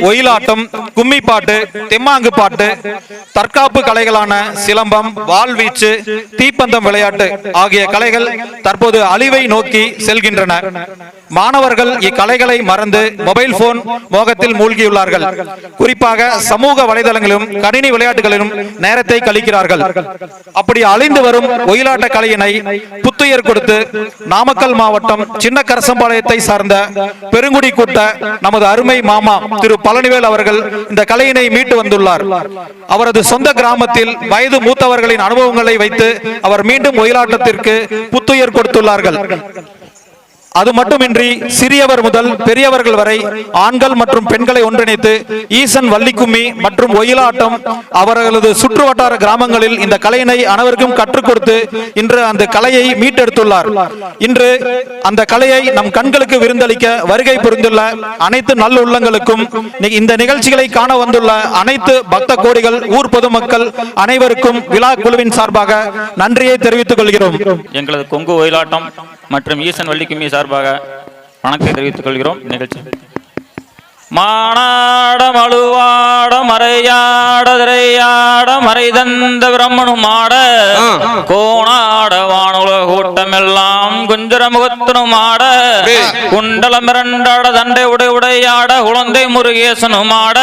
ஒயிலாட்டம், கும்மி பாட்டு, தெம்மாங்கு பாட்டு, தற்காப்பு கலைகளான சிலம்பம், வாள்வீச்சு, தீப்பந்தம் விளையாட்டு ஆகிய கலைகள் தற்போது அழிவை நோக்கி செல்கின்றன. மாணவர்கள் இக்கலைகளை மறந்து மொபைல் போன் மோகத்தில் மூழ்கியுள்ளார்கள். குறிப்பாக சமூக வலைதளங்களிலும் கணினி விளையாட்டுகளிலும் நேரத்தை கழிக்கிறார்கள். அப்படி அழிந்து வரும் ஒயிலாட்ட கலையினை புத்துயிர் கொடுத்து நாமக்கல் மாவட்டம் சின்ன கரசம்பாளையத்தை சார்ந்த பெருங்குடி கூட்ட நமது அருமை மாமா திரு பழனிவேல் அவர்கள் இந்த கலையினை மீட்டு வந்துள்ளார். அவரது சொந்த கிராமத்தில் வயது மூத்தவர்களின் அனுபவங்களை வைத்து அவர் மீண்டும் ஒயிலாட்டத்திற்கு புத்துயிர் கொடுத்துள்ளார்கள். அது மட்டுமின்றி சிறியவர் முதல் பெரியவர்கள் வரை ஆண்கள் மற்றும் பெண்களை ஒன்றிணைத்து ஈசன் வள்ளிக்கும்மி மற்றும் ஒயிலாட்டம் அவர்களது சுற்றுவட்டார கிராமங்களில் இந்த கலையினை அனைவருக்கும் கற்றுக் கொடுத்து இன்று அந்த கலையை மீட்டெடுத்துள்ளார். இன்று அந்த கலையை நம் கண்களுக்கு விருந்தளிக்க வருகை புரிந்துள்ள அனைத்து நல்லுள்ளங்களுக்கும் இந்த நிகழ்ச்சிகளை காண வந்துள்ள அனைத்து பக்த கோடிகள் ஊர் பொதுமக்கள் அனைவருக்கும் விழா குழுவின் சார்பாக நன்றியை தெரிவித்துக் கொள்கிறோம். எங்களது கொங்கு ஒயிலாட்டம் மற்றும் ஈசன் வள்ளிக்கும்மி சார்பாக வணக்கத்தை தெரிவித்துக் கொள்கிறோம். நிகழ்ச்சி மானாட மழுவாட மறையாட திரையாட மறை தந்த பிரம்மனும் ஆட கோணாட வானுல கூட்டம் எல்லாம் குஞ்சர முகத்தனும் ஆட குண்டலம் இரண்டாட தண்டை உடையாட குழந்தை முருகேசனும் ஆட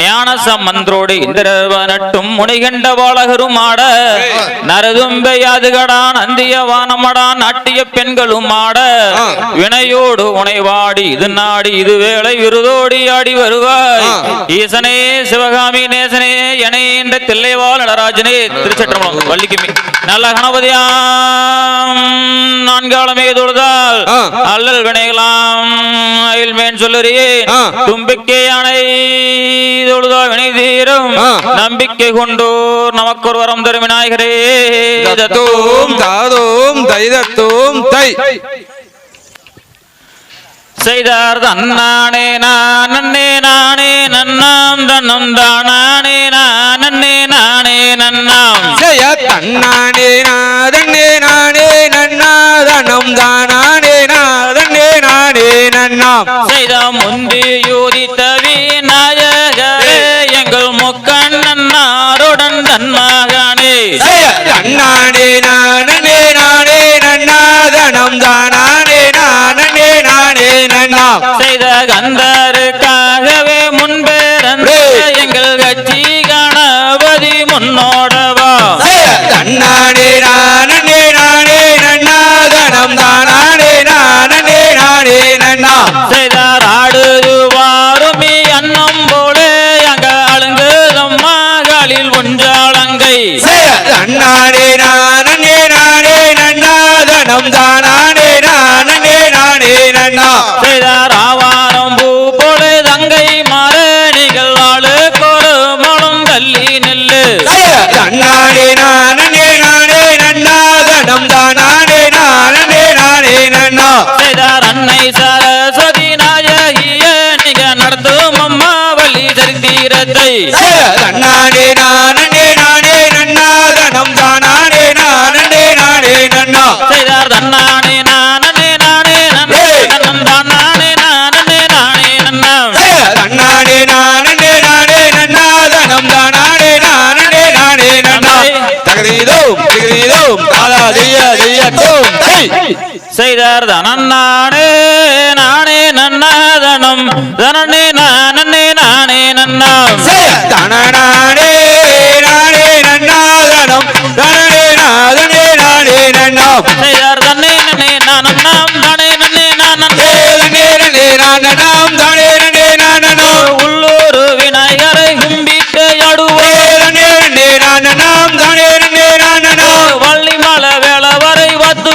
ஞான சம்பந்தரோடு இந்திரவனட்டும் முனிகண்ட பாலகரும் ஆட நரதும்பையாதுகடான் அந்திய வானமடான் நாட்டிய பெண்களும் ஆட வினையோடு உனைவாடி இது நாடி இது வேளை விருதோ ஆடி வருவாய் ஈசனே சிவகாமி நேசனே எனை என்ற தில்லைவாழ் நடராஜனே திருச்சற்றம்பலம் வள்ளிக்கும்மி நல்ல கணபதியாம் நான்காலமே தொழுதால் அல்லல் வினைகளாம் அயில்மேன் சொல்லுறியே தும்பிக்கை யானை தொழுதா வினை தீரும் நம்பிக்கை கொண்டோர் நமக்கு ஒரு வரம் தரும் விநாயகரே தத்தோம் தாதோம் தைதத்தோம் தை செய்தார் தன்னானே நானே நானே நன்னாம் தன்னம் தானே நானே நானே நன்னாம் செய்ய தன்னானே நாதனே நானே நன்னாதனம் தானே நாதனே நானே நன்னாம் செய்த முந்தி யோதித்த விநாயகரே எங்கள் முக்கண் நன்னாருடன் தன்மகனே தன்னானே நானே நானே நன்னாதனம் தானே நானே நானே நன்னாம் செய்த கந்தருக்காகவே முன்பேரந்த எங்கள் கட்சி கணபதி முன்னோடவா தன்னானே நானே நானே நன்னாதனம் தானே நானே நானே நன்னாம் செய்தார் ஆடுவாருமி அன்னம் போலே அங்க அழுங்குதம் மகளில் ஒன்றாளங்கை தன்னானே நானே நானே நன்னாதனம் தானே நானே நானே நன்னாம் செய்தார் ஆவாரம் பூ போலே தங்கை மரணிகள் ஆளுக்கொரு மனம் தள்ளி நெல்லு தன்னானே நானே நானே நன்னாதனம் தானே நானே நானே நன்னாம் செய்தார் அன்னை சரஸ்வதி நாயகிய நிக நடத்தும் அம்மா வள்ளி சரித்திரத்தை தன்னானே நானே நானே நன்னாதனம் தானே நானே நானே நன்னாம் செய்தார் தன்னானே நானே நானே நன்னே நன்னம் தானே நானே நானே நன்னம் தன்னானே நானே நானே நன்னாதனம் தானே நானே நானே நன்னாம் தகரீதோம் திகரீதோம் தாதா திய தியத்தோம் தை செய்தார் தனநானே நானே நன்னாதனம் தனனே நானே நானே நன்னாம் தனநானே நானே நன்னாதனம் தனனே நாதனே நானே நன்னாம் செய்தார் தன்னே நன்னே நானம் நாம் தானே நன்னே நானே நன்னே நானனாம் தானே நன்னே நானனோ உள்ளூர் விநாயகரை கும்பிட்டு ஆடுவோம் நன்னே நானனாம் தானே நன்னே நானனோ வள்ளி மலை வேலை வரை வந்து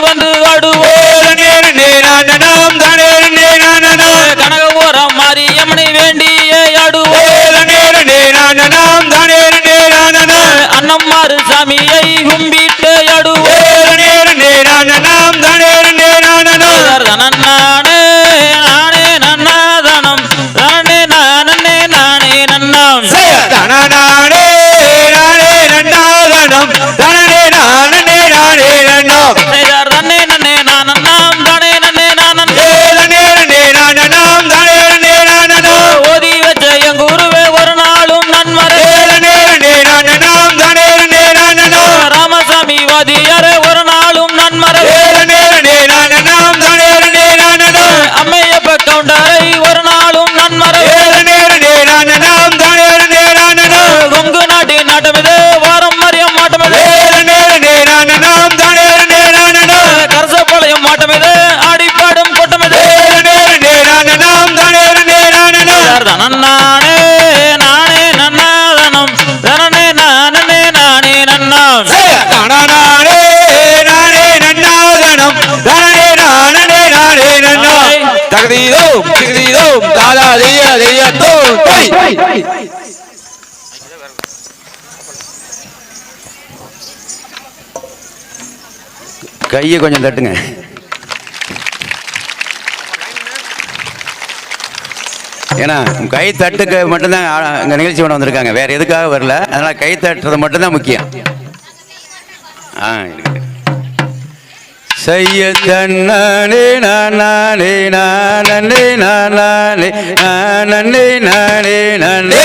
ஆடுவோம் நன்னே நானனாம் தானே நன்னே நானனோ கனகபுரம் மாரியம்மனை வேண்டிய ஆடுவோம் நன்னே நானனாம் தானே நன்னே நானனோ அன்னம்மாறு சாமியை கும்பிட்டு ஆடுவோம் நன்னே நானனாம் தானே நன்னே நானனோ தனநானே நானே நன்னாதனம் தானே நானே நானே நன்னாம் தனநானே நானே நன்னாதனம் தானே நானே நானே நன்னாம் செய்தார் தன்னே நன்னே நானம் தானே நன்னே நானே நன்னே நானனாம் தானே நன்னே நானனோ ஓதி தனநானே நானே நன்னாதனம் தனனே நானே நானே நன்னாம் தனநானே நானே நன்னாதனம் தனனே நானே நானே நன்னாம் தகதீதோம் திகதீதோம் தாதா தெய்ய தெய்யத்தோ கையை கொஞ்சம் தட்டுங்க. ஏன்னா கை தட்டுக்கு மட்டும்தான் இங்கே நிகழ்ச்சி பண்ண வந்திருக்காங்க, வேற எதுக்காக வரல. அதனால கை தட்டுறது மட்டும்தான் முக்கியம். செய்ய தன்னானே நானே நானே நானே நானே நானே நானே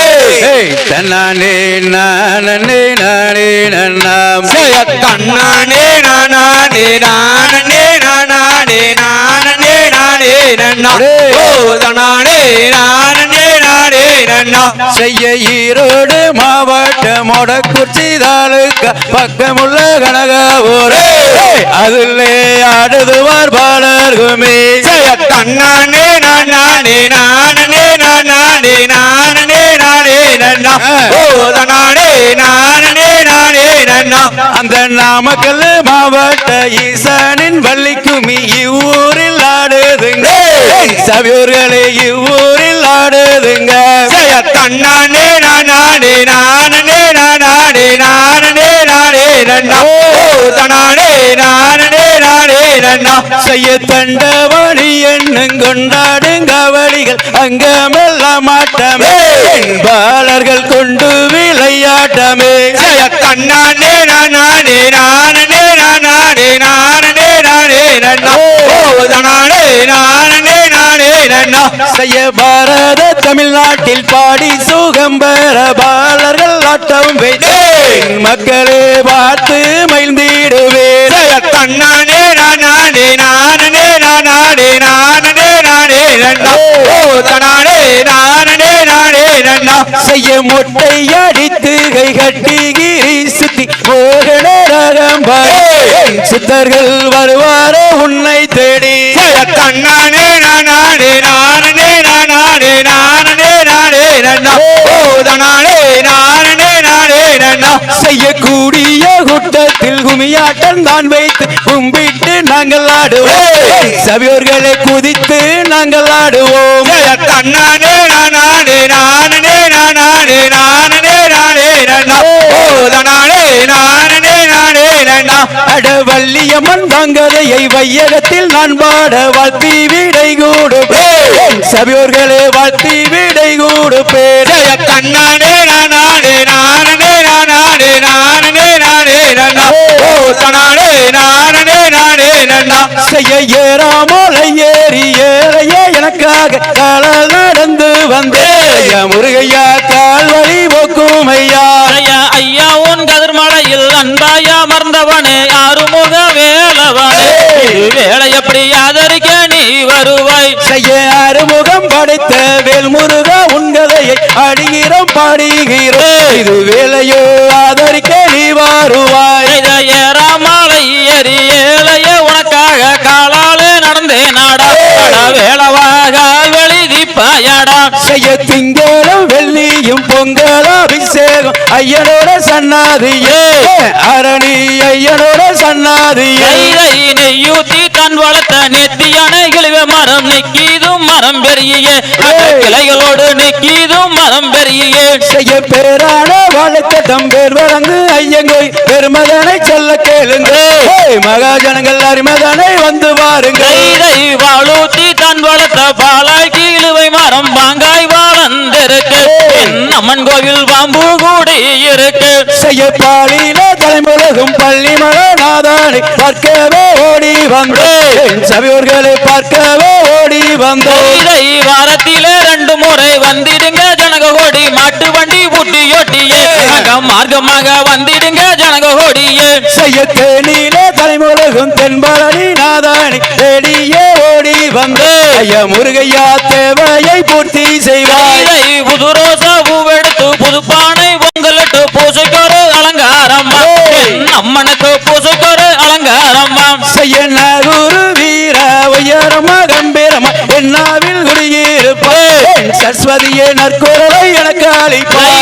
தன்னானே நானே நானே நன்னாம் செய்ய தன்னானே நானே நானே நானே நானே நானே நன்னா ஓ தன்னானே நானே நானே நன்னா செய்ய ஈரோடு மாவட்டம் மொடக்குறிச்சி தாலுக்கா பக்கமுள்ள கனகாவூரே அதிலே ஆடுதுவார் பாலர்குமே செய்ய தன்னானே நானே நானே நானே நானே நானே நன்னா ஓ தன்னானே நானே நானே நன்னா அந்த நாமக்கல் மாவட்ட ஈசானின் வள்ளிக்குமி இவ்வூரில் ஆடுதுங்க சவியூர்களே இவ்வூரில் ஆடுதுங்க செய்ய தன்னானே நானே நானே நானே நானே நானே நன்னா ஓ தன்னானே நானே நானே நன்னா செய்ய தண்டவாணி என்னும் கொண்டாடுங்கவழிகள் அங்கமெல்லாம் ஆட்டமே பாலர்கள் கொண்டு விளையாட்டமே செய்ய தன்னானே நானே நானே நானே நானே நானே நன்னா ஓ தன்னானே நானே நானே நன்னா செய்ய பாரத தமிழ்நாட்டில் பாடி சுகம் பெற பாலர்கள் ஆட்டம் வைத்தேன் மக்களே பார்த்து மகிழ்ந்திடுவேன் செய்ய தன்னானே நானே நானே நானே நானே நானே நன்னா ஓ தன்னானே நானே நானே நன்னா செய்ய மொட்டை அடித்து கை கட்டி கிரி சுத்தி மோகன ராகம் பாடி சித்தர்கள் வருவாரோ உன்னை தேடி செய்ய தன்னானே நானே நானே நானே நானே நானே நன்னா ஓ தன்னானே நானே நானே நன்னா செய்யக்கூடிய கூட்டத்தில் குமியாட்டம் தான் வைத்து கும்பிட்டு நாங்கள் ஆடுவோம் சபையோர்களை குதித்து நாங்கள் ஆடுவோம் தன்னானே நானே நானே நானே நானே நானே நன்னா ஓ தன்னானே நானே நானே நன்னா அடவள்ளியம்மன் தங்கதையை வையகத்தில் நான் பாட வாழ்த்தி விடை கூடுப்பேன் சபையோர்களே வாழ்த்தி விடை கூடுப்பேன் தன்னானே நானே நானே நானே நானே நானே நன்னா ஓ தன்னானே நானே நானே நன்னா செய்ய ஏறாமலை ஏறி ஏறையே எனக்காக காலால் நடந்து வந்தேன் முருகையா கால் வழி போக்கும் ஐயா ஐயா உன் கதிர்மலையில் அன்பாயா அமர்ந்தவனே ஆறுமுக வேலவனே வேலை எப்படி ஆதரிக்க நீ வருவாய் செய்ய அறுமுகம் படைத்த வேல்முருகா உன்கதையை அடிகிறோம் பாடுகிறோம் இது வேலையோ ஆதரிக்க நீ வருவாய் ஏறாமலை ஏறி ஏழைய உனக்காக காலாலே நடந்தே நாடா வேளவாக வழி தீப்பாயாடா செய்ய திங்களும் வெள்ளியும் பொங்கல் அபிஷேகம் ஐயனோட சன்னாதியே அரணி ஐயனோட சன்னாதியே நெய்யூத்தி தன் வளர்த்த நெத்தியான கிளிவ மரம் நெக்கீதும் மரம் பெரிய கிளைகளோடு நெக்கீதும் மரம் பெரிய செய்ய பேரான வளர்த்த தம்பேர் வழங்கு ஐயங்கோய் பெருமதனை சொல்ல கேளுங்க மகாஜனங்கள் அரிமதனை வந்து பாருங்க வாழூத்தி தன் வளர்த்த பாலாய் கீழுவை மரம் பாங்காய் வாழ்ந்திருக்கு அம்மன் கோவில் பாம்பு கூடி இருக்கு செய்ய பாலில தலைமுலகும் பள்ளி மகநாதானை பார்க்கவே ஓடி வந்தேன் சபையோர்களை பார்க்கவே ஓடி வந்தோம் வாரத்திலே 2 முறை வந்திடுங்க ஜனக கோடி மாட்டு வண்டி பூட்டி ஒட்டியே மார்க்கமாக வந்திடுங்க ஜனக கோடியே செய்ய தேனில தலைமுலகும் தென்பழனி நாதானி தேடியே ஓடி வந்தேன் ஐயா முருகையா தேவையை பூர்த்தி செய்வாய் புதுரோசா பூவெடுத்து புதுப்பானை பொங்கலிட்டு பூசைக்கொரு அலங்காரம் அம்மனுக்கு பூசைக்கொரு அலங்காரம் செய்ய நகூரு வீர உயரமா கம்பீரமா என்னாவில் குடியிருப்பேன் சரஸ்வதியே நற்குரலை எனக்கு அளிப்பாய்.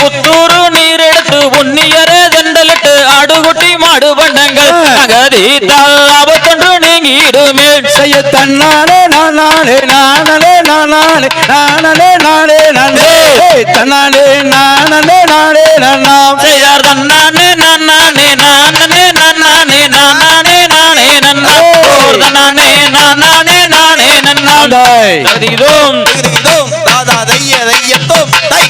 உத்தூரு நீர் எடுத்து உன்னியரே தண்டலிட்டு ஆடுகுட்டி மாடு பண்ணங்கள் அகதி தாபத்தொன்று நீங்கிடுமே. செய்ய தன்னாலே நானே நானே நானே நானே நானே நானே தன்னாலே நானே நானே நானாம். செய்யார் தன்னானே நானே நானே நானே நானே நானே நன்னா தன்னானே நானே நானே நன்னா தகுதிதோம் தாதா தைய தையத்தோம் தை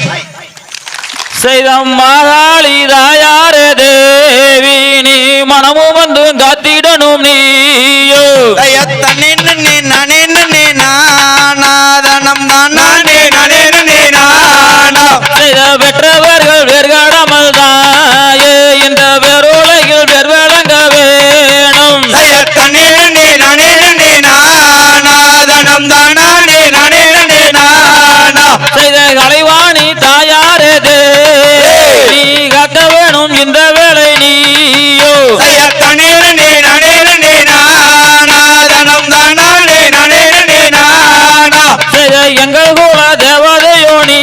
செய்தம் மாகாளி தாயாரே தேவி நீ மனமும் வந்து காத்திடணும் நீயோ. தயத்தனே நன்னே நானே நன்னே நானாதனம் நானே நானே நன்னே நானா செய்த பெற்றவர்கள் வேர்காடாமல் தாயே இந்த வேரோலையில் வேர்வழங்க வேணும். தயத்தனே நன்னே நானே நன்னே நானாதனம் நானே நானே நன்னே நானா செய்த கலைவாணி தாயாரே தேவி காக்க வேணும் இந்த வேளை நீயோ. தயத்தனே நன்னே நானே நன்னே நானாதனம் நானே நானே நன்னே நானா செய்த எங்கள் கூட தேவதையோ நீ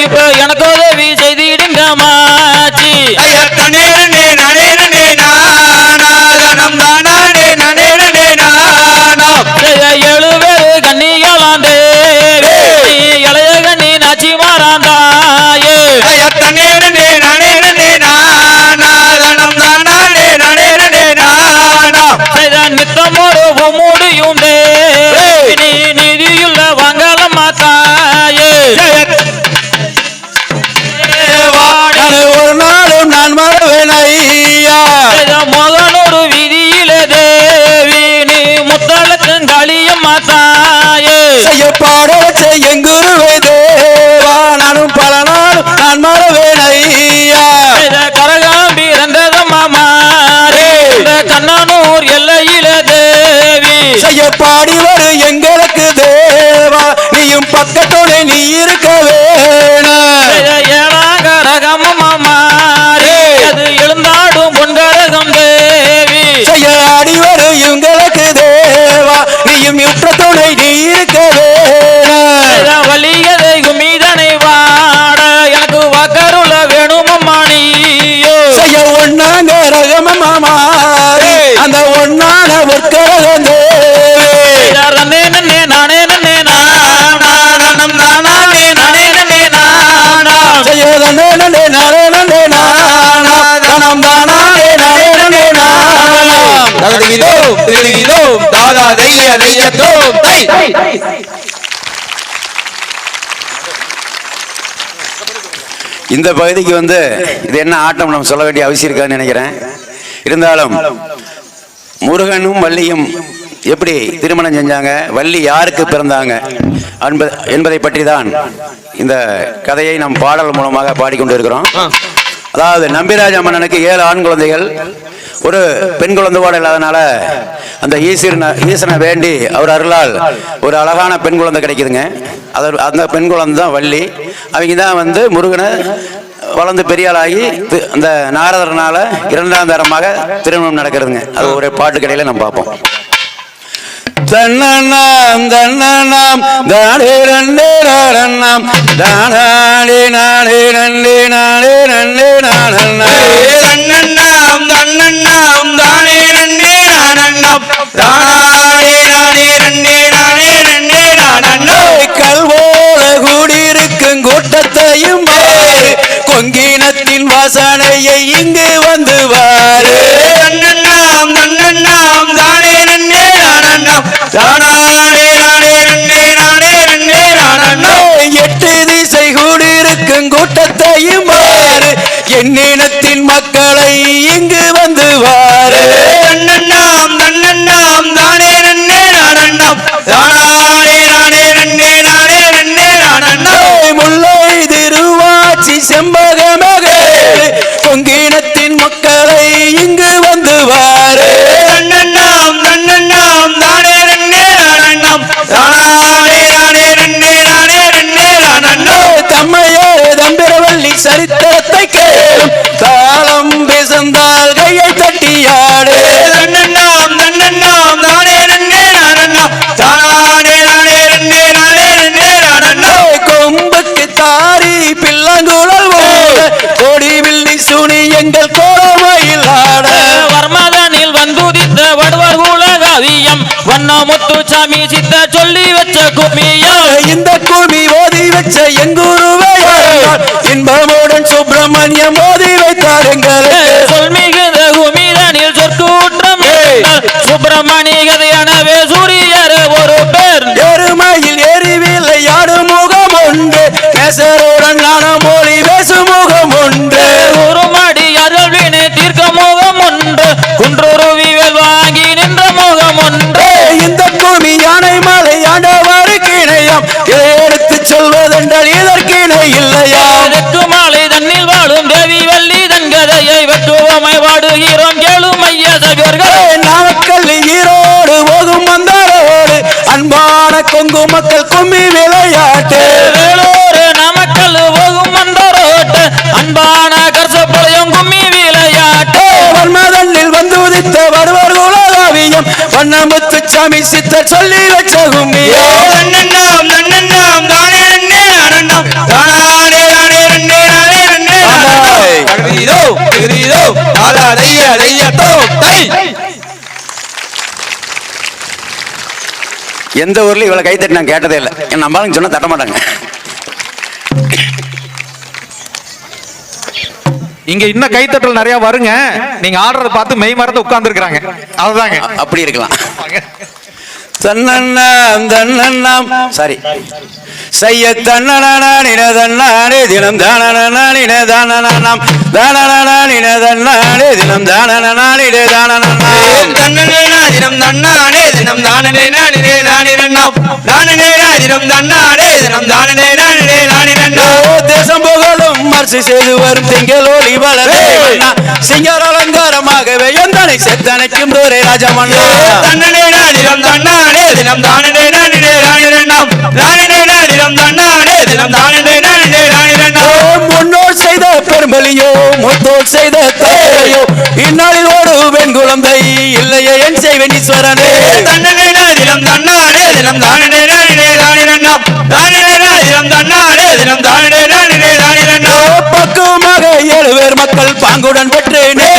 இப்ப எனக்கு உதவி செய்திடுங்க மாச்சி. தயத்தனே நன்னே நானே நன்னே நானாதனம் நானே நானே நன்னே நானா செய்த 7 பேரு கண்ணியலாம் தேவி நீ இளைய கண்ணி நாச்சி மாறாந்தாயே. தயத்தனே நன்னே நானே நன்னே நானாதனம் நானே நானே நன்னே நானா செய்த நித்தமோடு முடியும் தேவி நீ நிதியுள்ள வாங்கலம்மா தாயே. ஒரு நாளும் நான் மறவேன் ஐயா. செய்த மகனோடு விதியிலே தேவி நீ முத்தளக்கும் களியம்மா தாயே. செய்ய பாட வச்ச எங்குருவே தேவா நானும் பல நாளும் நான் மறவேன் ஐயா. செய்த கரகாம்பி ரந்ததம்மா மாறி இந்த கண்ணனூர் எல்லையிலே தேவி. செய்ய பாடி வரு எங்களுக்கு தேவா நீயும் பக்கத்தோடு நீ இருக்க வேணும். செய்த ஏழாகரகமம்மா மாறி அது எழுந்தாடும் பொன்கரகம் தேவி. செய்ய ஆடி வரு எங்களுக்கு தேவா நீயும் யுற்றத்தோடு நீ இருக்க வேணும். செய்த வலியதை குமிதனை வாட எனக்கு வாக்கருள வேணுமம்மா நீயோ. செய்ய ஒன்னாங்க ரகமமாரி அந்த ஒன்னான ஒற்கரகம் தேவி. நன்னே நன்னே நானே நன்னே நானாதனம் நானே நானே நன்னே நானா செய்ய நன்னே நன்னே நானே நன்னே நானா தனம் தானானே நானே நன்னே நானா. தகுதிதோம் தாதா தைய தையத்தோம் தை இந்த பகுதிக்கு வந்து இது என்ன ஆட்டம் நம்ம சொல்ல வேண்டிய அவசியம் இருக்கான்னு நினைக்கிறேன். இருந்தாலும் முருகனும் வள்ளியும் எப்படி திருமணம் செஞ்சாங்க, வள்ளி யாருக்கு பிறந்தாங்க என்பதை பற்றி தான் இந்த கதையை நம் பாடல் மூலமாக பாடிக்கொண்டிருக்கிறோம். அதாவது நம்பிராஜ மன்னனுக்கு 7 ஆண் குழந்தைகள், ஒரு பெண் குழந்தை கூட இல்லாதனால அந்த ஈசனை வேண்டி அவர் அருளால் ஒரு அழகான பெண் குழந்தை கிடைக்குதுங்க. அந்த பெண் குழந்தை தான் வள்ளி. அவங்க தான் வந்து முருகனை வளர்ந்து பெரியாளாகி அந்த நாரதர்னால 2ஆம் தரமாக திருமணம் நடக்கிறதுங்க. அது ஒரு பாட்டு கடையில நம்ம பார்ப்போம். தன்னண்ணாம் தன்னண்ணாம் தானே நன்னே நானண்ணாம் தானாடே நாடே நன்னே நாடே நன்னே நானண்ணா தன்னண்ணாம் தன்னண்ணாம் தானே நன்னே நானண்ணாம் தானே நானே நன்னே நானே நன்னே நானண்ணா கல்வோல கூடியிருக்கும் கூட்டத்தையும் கொங்கினத்தின் வாசனையை இங்கு வந்து வாரு. தன்னண்ணாம் தன்னண்ணாம் தானே நன்னே நானண்ணாம் தானே நானே நன்னே நானே நன்னே நானண்ணா 8 திசை கூடியிருக்கும் கூட்டத்தையும் வாரு. என்னினத்தின் மக்களை இங்கு வந்து வாரு. தன்னண்ணாம் தன்னண்ணாம் தானே நன்னே நானண்ணாம் தானே நானே நன்னே நானே நன்னே நானண்ணா முல்லை திருவாச்சி செம்பகமகே கொங்கினத்தின் மக்களை இங்கு வந்து வாரு. தன்னண்ணாம் தன்னண்ணாம் தானே நன்னே நானண்ணாம் தானே நானே நன்னே நானே நன்னே நானண்ணா தம்மையே தம்பிரவள்ளி சரித்திரத்தை கேளும் முத்துசாமி சித்த சொல்லி வச்ச கும்மியா இந்த குமி ஓதி வச்ச எங்குருவே இன்பமுடன் சுப்பிரமணியம் ஓதி வைத்தார் எங்களுக்கு சொல் மிகுந்த குமிதனில் சொற்கூற்றம் சுப்பிரமணிய கதையானவே சூரியர் ஒரு பேர் எருமையில் எரிவில்லை ஆடும் முகம் ஒன்று நேசருடன் நாணம் மொழி பேசும் முகம் ஒன்று உருமாடி அருள்வினை தீர்க்க முகம் ஒன்று குன்றுருவியல் வாங்கி நின்ற முகம் ஒன்று இந்த குமி யானை மலை ஆண்டவருக்கு இணையம் இதை எடுத்து சொல்வதென்றால் இதற்கு இணை இல்லையா அதற்கு மாலை தன்னில் வாழும் தேவி வள்ளி தன் கதையை வெட்டுவமை வாடுகிறோம் கேளும் ஐயா சகர்கள் நாமக்கல் ஈரோடு போகும் வந்தாரோடு அன்பான கொங்கு மக்கள் கும்மி விளையாட்டு வேலூர் நாமக்கல் போகும் மந்தரோட்டு அன்பான கர்சப்பாளையம் கும்மி விளையாட்டு வன்மதனில் வந்து உதித்த வருவர் குலகாவியம் வண்ணமுத்துச்சாமி சித்தர் சொல்லி வச்ச கும்மியோ நன்னண்ணாம் நன்னண்ணாம் தானே நன்னே நானண்ணாம் தானானே நானே நன்னே நானே நன்னே தகுதிதோ தகுதிதோ தாலாடைய அடையத்தோ தை எந்த ஊர்ல இவ்வளவு கை தட்டி நான் கேட்டதே இல்லை நம்மளும் சொன்னா தட்ட மாட்டாங்க. இங்க இன்னும் கைத்தட்டல் நிறைய வருங்க. நீங்க ஆடுறத பார்த்து மெய் மறந்து உட்கார்ந்து இருக்கிறாங்க. அதுதாங்க அப்படி இருக்கலாம். தன்னண்ணாம் தன்னண்ணாம் சாரி செய்ய தன்னனானின தன்னானே தினம் தானனானின தானனாம் தானனானின தன்னானே தினம் தானனானின தானனாம் தன்னனேனா தினம் தன்னானே தினம் தானனே நானே நானே நன்னாம் நானனே தினம் தன்னானே தினம் தானனே நானே நானே நன்னாம் தேசம் புகழும் மர்சி செய்து வரும் திங்களோலி வளரே சிங்கர் அலங்காரமாகவே எந்தனை செத்தனைக்கும் தோரே ராஜமன்னா தன்னனேனா தினம் தன்னானே தினம் தானனே நானே நானே நன்னாம் நானனே தினம் தன்னானே தினம் தானனே நானே நானே நன்னாம் முன்னோர் செய்த பெரும்பலியோ முத்தோர் செய்த தந்தையோ இந்நாளில் ஓடு வெண் குழந்தை இல்லையே என் செய்வேன் ஈஸ்வரனே தன்னனே தினம் தன்னானே தினம் தானனே நானே நானே நன்னாம் நானனே தினம் தன்னானே தினம் தானனே நானே நானே நன்னாம் பக்குவமாக 7 பேர் மக்கள் பாங்குடன் பெற்றேனே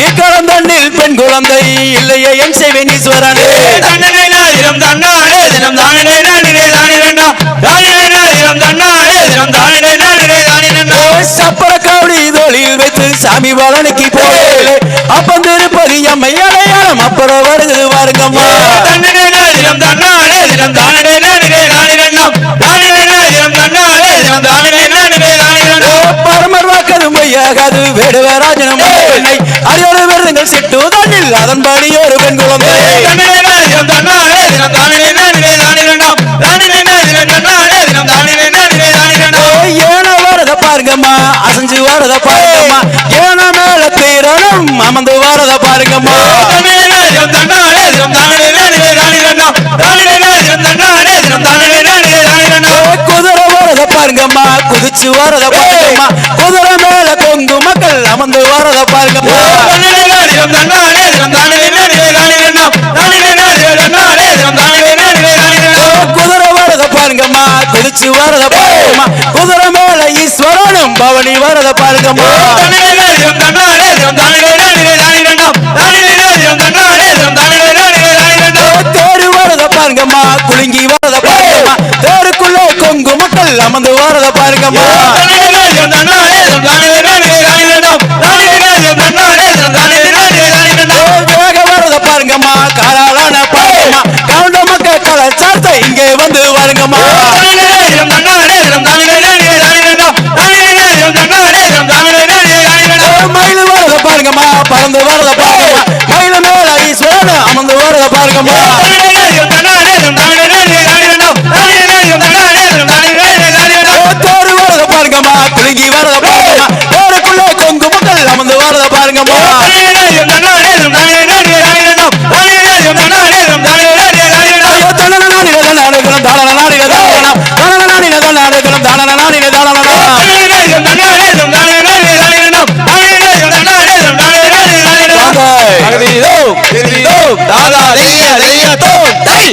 இக்கலந்தண்ணில் பெண் குழந்தை இல்லையே என் செய்வேன் ஈஸ்வரனே தன்னனே தினம் தன்னானே தினம் தானனே நானே நானே நன்னாம் நானனே தினம் தன்னானே தினம் தானனே நானே நானே நன்னாம் சப்பர காவடி தோளில் வைத்து சாமி பலனுக்கு போலே அப்பந்திருப்பது எம்மை அடையாளம் அப்புறம் வருது வாருங்கம்மா தன்னனே தினம் தன்னானே தினம் தானனே நானே நானே நன்னாம் நானனே தினம் தன்னானே தினம் தானனே நானே நானே நன்னாம் பரமர் வாக்கது மையாகாது வேடுவராஜனம் பெண்ணை அரியோடு விருதுங்கள் சிட்டு தண்ணில் அதன்படி ஒரு பெண் குழந்தை தன்னனே தினம் தன்னானே தினம் தானனே நானே நானே நன்னாம் நானனே தினம் தன்னானே தினம் தானனே நானே நானே நன்னாம் ஏன வரத பாருங்கம்மா அசஞ்சு வரத பாருங்கம்மா ஏன மேல தீரணும் அமர்ந்து வரத பாருங்கம்மா தன்னனே தினம் தன்னானே தினம் தானனே நானே நானே நன்னாம் நானனே தினம் தன்னானே தினம் தானனே நானே நானே நன்னாம் குதிரை வரத பாருங்கம்மா குதிச்சு வரத பாருங்கம்மா குதிரை மேல கொங்கு மக்கள் அமர்ந்து வரத பாருங்கம்மா தன்னனே தினம் தன்னானே தினம் தானனே நானே நானே நன்னாம் நானனே தினம் தன்னானே தினம் தானனே நானே நானே நன்னாம் குதிரை வரத பாருங்கம்மா குதிச்சு வரத பாருங்கம்மா குதிரை மேல ஈஸ்வரனும் பவனி வரத பாருங்கம்மா தன்னனே தினம் தன்னானே தினம் தானனே நானே நானே நன்னாம் நானனே தினம் தன்னானே தினம் தானனே நானே நானே நன்னாம் தேரு வரத பாருங்கம்மா குலுங்கி வரத பாருங்கம்மா தேருக்குள்ளே கொங்கு மக்கள் அமர்ந்து வரத பாருங்கம்மா தன்னனே தினம் தன்னானே தினம் தானனே நானே நானே நன்னாம் நானனே தினம் தன்னானே தினம் தானனே நானே நானே நன்னாம் வேக வரத பாருங்கம்மா காலாலான பாருங்கம்மா கவுண்ட மக்கள் கலாச்சாரத்தை இங்கே வந்து வாருங்கம்மா தன்னனே தினம் தன்னானே தினம் தானனே நானே நானே நன்னாம் நானனே தினம் தன்னானே தினம் தானனே நானே நானே நன்னாம் மயில் வரத பாருங்கம்மா பறந்து வரத பாருங்கம்மா மயில மேல ஈஸ்வரன் அமர்ந்து வரத பாருங்கம்மா தன்னனே தினம் தன்னானே தினம் தானனே நானே நானே நன்னாம் நானனே தினம் தன்னானே தினம் தானனே நானே நானே நன்னாம் தேரு வரத பாருங்கம்மா குலுங்கி வரத பாருங்கம்மா தேருக்குள்ளே கொங்கு மக்கள் அமர்ந்து வரத பாருங்கம்மா தன்னனே தினம் தன்னானே தினம் தானனே நானே நானே நன்னாம் நானனே தினம் தன்னானே தினம் தானனே நானே நானே நன்னாம் தன்னனே நானே நானே தினம் தானனே நானே தானனே தானனே நானே நானே தினம் தானனே நானே தானனே தன்னனே தினம் தன்னானே தினம் தானனே நானே நானே நன்னாம் நானனே தினம் தன்னானே தினம் தானனே நானே நானே நன்னாம் தகுதிதோ தகுதிதோ தாலாடைய அடையத்தோ தை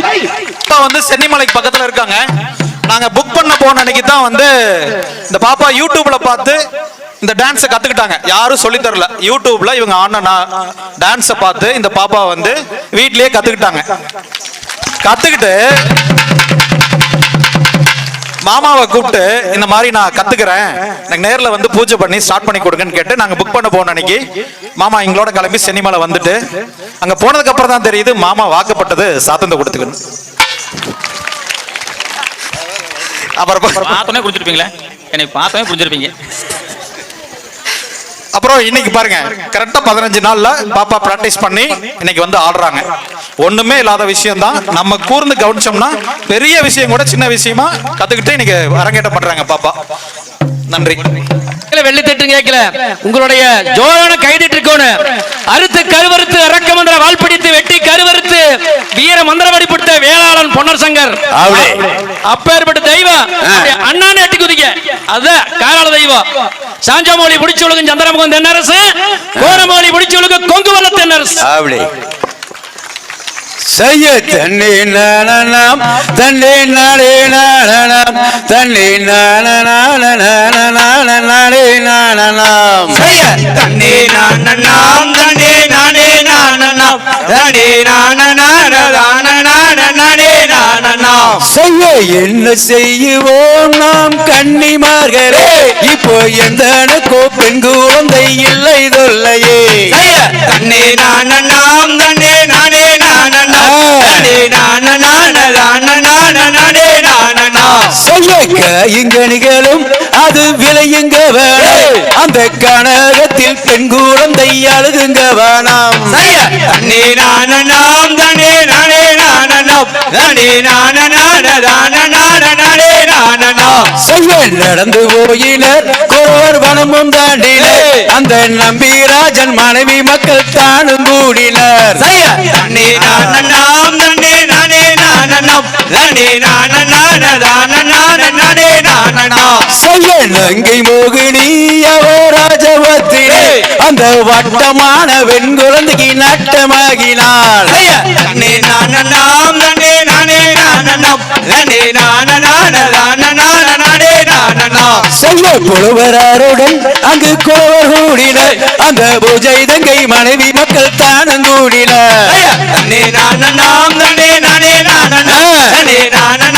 அப்பா வந்து சென்னிமலைக்கு பக்கத்துல இருக்காங்க. நாங்க புக் பண்ண போன அன்னைக்கு தான் வந்து இந்த பாப்பா யூடியூப்ல பார்த்து இந்த டான்ஸை கத்துக்கிட்டாங்க. யாரும் சொல்லி தரல. யூடியூப்ல இவங்க ஆடின டான்ஸை பார்த்து இந்த பாப்பா வந்து வீட்லயே கத்துக்கிட்டாங்க. கத்துக்கிட்டு மாமாவை கூப்பிட்டு இந்த மாதிரி நான் கத்துக்கிறேன், எனக்கு நேர்ல வந்து பூஜை பண்ணி ஸ்டார்ட் பண்ணி கொடுங்கன்னு கேட்டு நாங்க புக் பண்ண போன அன்னைக்கு மாமா எங்களோட கிளம்பி சென்னிமலை வந்துட்டு அங்க போனதுக்கு அப்புறம் தான் தெரியுது மாமா வாக்கப்பட்டது சாத்தந்த கொடுத்துக்கணும். அப்புறம் பார்த்தோன்னே புரிஞ்சிருப்பீங்களே, என்னை பார்த்தோன்னே புரிஞ்சிருப்பீங்க. அப்புறம் இன்னைக்கு பாருங்க கரெக்டா 15 நாள்ல பாப்பா பிராக்டிஸ் பண்ணி இன்னைக்கு வந்து ஆடுறாங்க. ஒண்ணுமே இல்லாத விஷயம் தான், நம்ம கூர்ந்து கவனிச்சோம்னா பெரிய விஷயம் கூட சின்ன விஷயமா கத்துக்கிட்டு இன்னைக்கு அரங்கேற்றம் பண்றாங்க பாப்பா. நன்றி. வெள்ளி தட்டு கேட்கல, உங்களுடைய ஜோரான கைதிட்டு இருக்கணும். அறுத்து கருவறுத்து அரக்கம் என்ற வாழ்பிடித்து வெட்டி கருவறுத்து வீர மந்திரவாடி கொடுத்த வேளாளன் பொன்னர் சங்கர் அப்பேற்பட்ட தெய்வம் அண்ணான்னு எட்டி குதிக்க அதான் காராள தெய்வம். சாஞ்சாமொழி பிடிச்சு ஒழுங்கு சந்திரமுகம் தென்னரசு, கோரமொழி பிடிச்சு ஒழுங்கு கொங்கு வல்ல தென்னரசு. செய்ய தண்ணி நானம் தண்ணி நாளே நானம் தண்ணி நானே நானம் செய்ய தண்ணி நானம் தண்ணி நானே நானம் தண்ணி நானே நானம். செய்ய என்ன செய்வோம் நாம் கன்னிமார்களே, இப்போ எந்த பெண் குழந்தை இல்லை தொல்லையே. செய்ய தண்ணி நானம் தண்ணி நானே நானம் செய்ய கைங்கணிகளும் அது விளையுங்க வேணும், அந்த கனகத்தில் பெண் குழந்தை அழுகுங்க வேணாம். செய்ய தண்ணி நானம் தண்ணி நானே நானம் தண்ணி நானே நானம். செய்ய நடந்து போயினர் கோர் வனமும் தாண்டினர், அந்த நம்பிராஜன் மனைவி மக்கள் தானும் கூடினர். செய்ய தண்ணி நானம் தண்ணி நானே நானம் தண்ணி நானே நானம். செய்ய நங்கை மோகினி அவராஜவத்திலே அந்த வட்டமான வெண் குழந்தைக்கு நட்டமாகினாள். செய்ய தண்ணி நானம் தண்ணி நானே நானம் தண்ணி நானே நானம். செய்ய புலவராருடன் அங்கு கோவர் கூடினர், அந்த பூஜை தங்கை மனைவி மக்கள் தானும் கூடினர். தண்ணி நானம் தண்ணி நானே நானம் தண்ணி நானே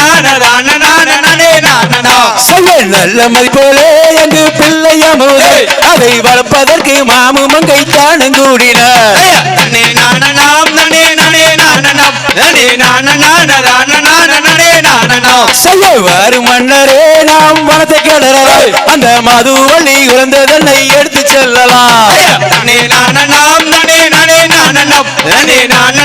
நானம். செய்ய நல்ல மதிப்போலே அங்கு பிள்ளையமுதே அதை வளர்ப்பதற்கு மாமு மங்கை தானும் கூடினர். தண்ணி நானம் தண்ணி நானே நானம் தண்ணி நானே நானம். செய்ய வாரு மன்னரே நாம் வனத்தை கிடறலாம், அந்த மதுவள்ளி குழந்ததனை எடுத்து செல்லலாம். தண்ணி நானம் தண்ணி நானே நானம் தண்ணி நானே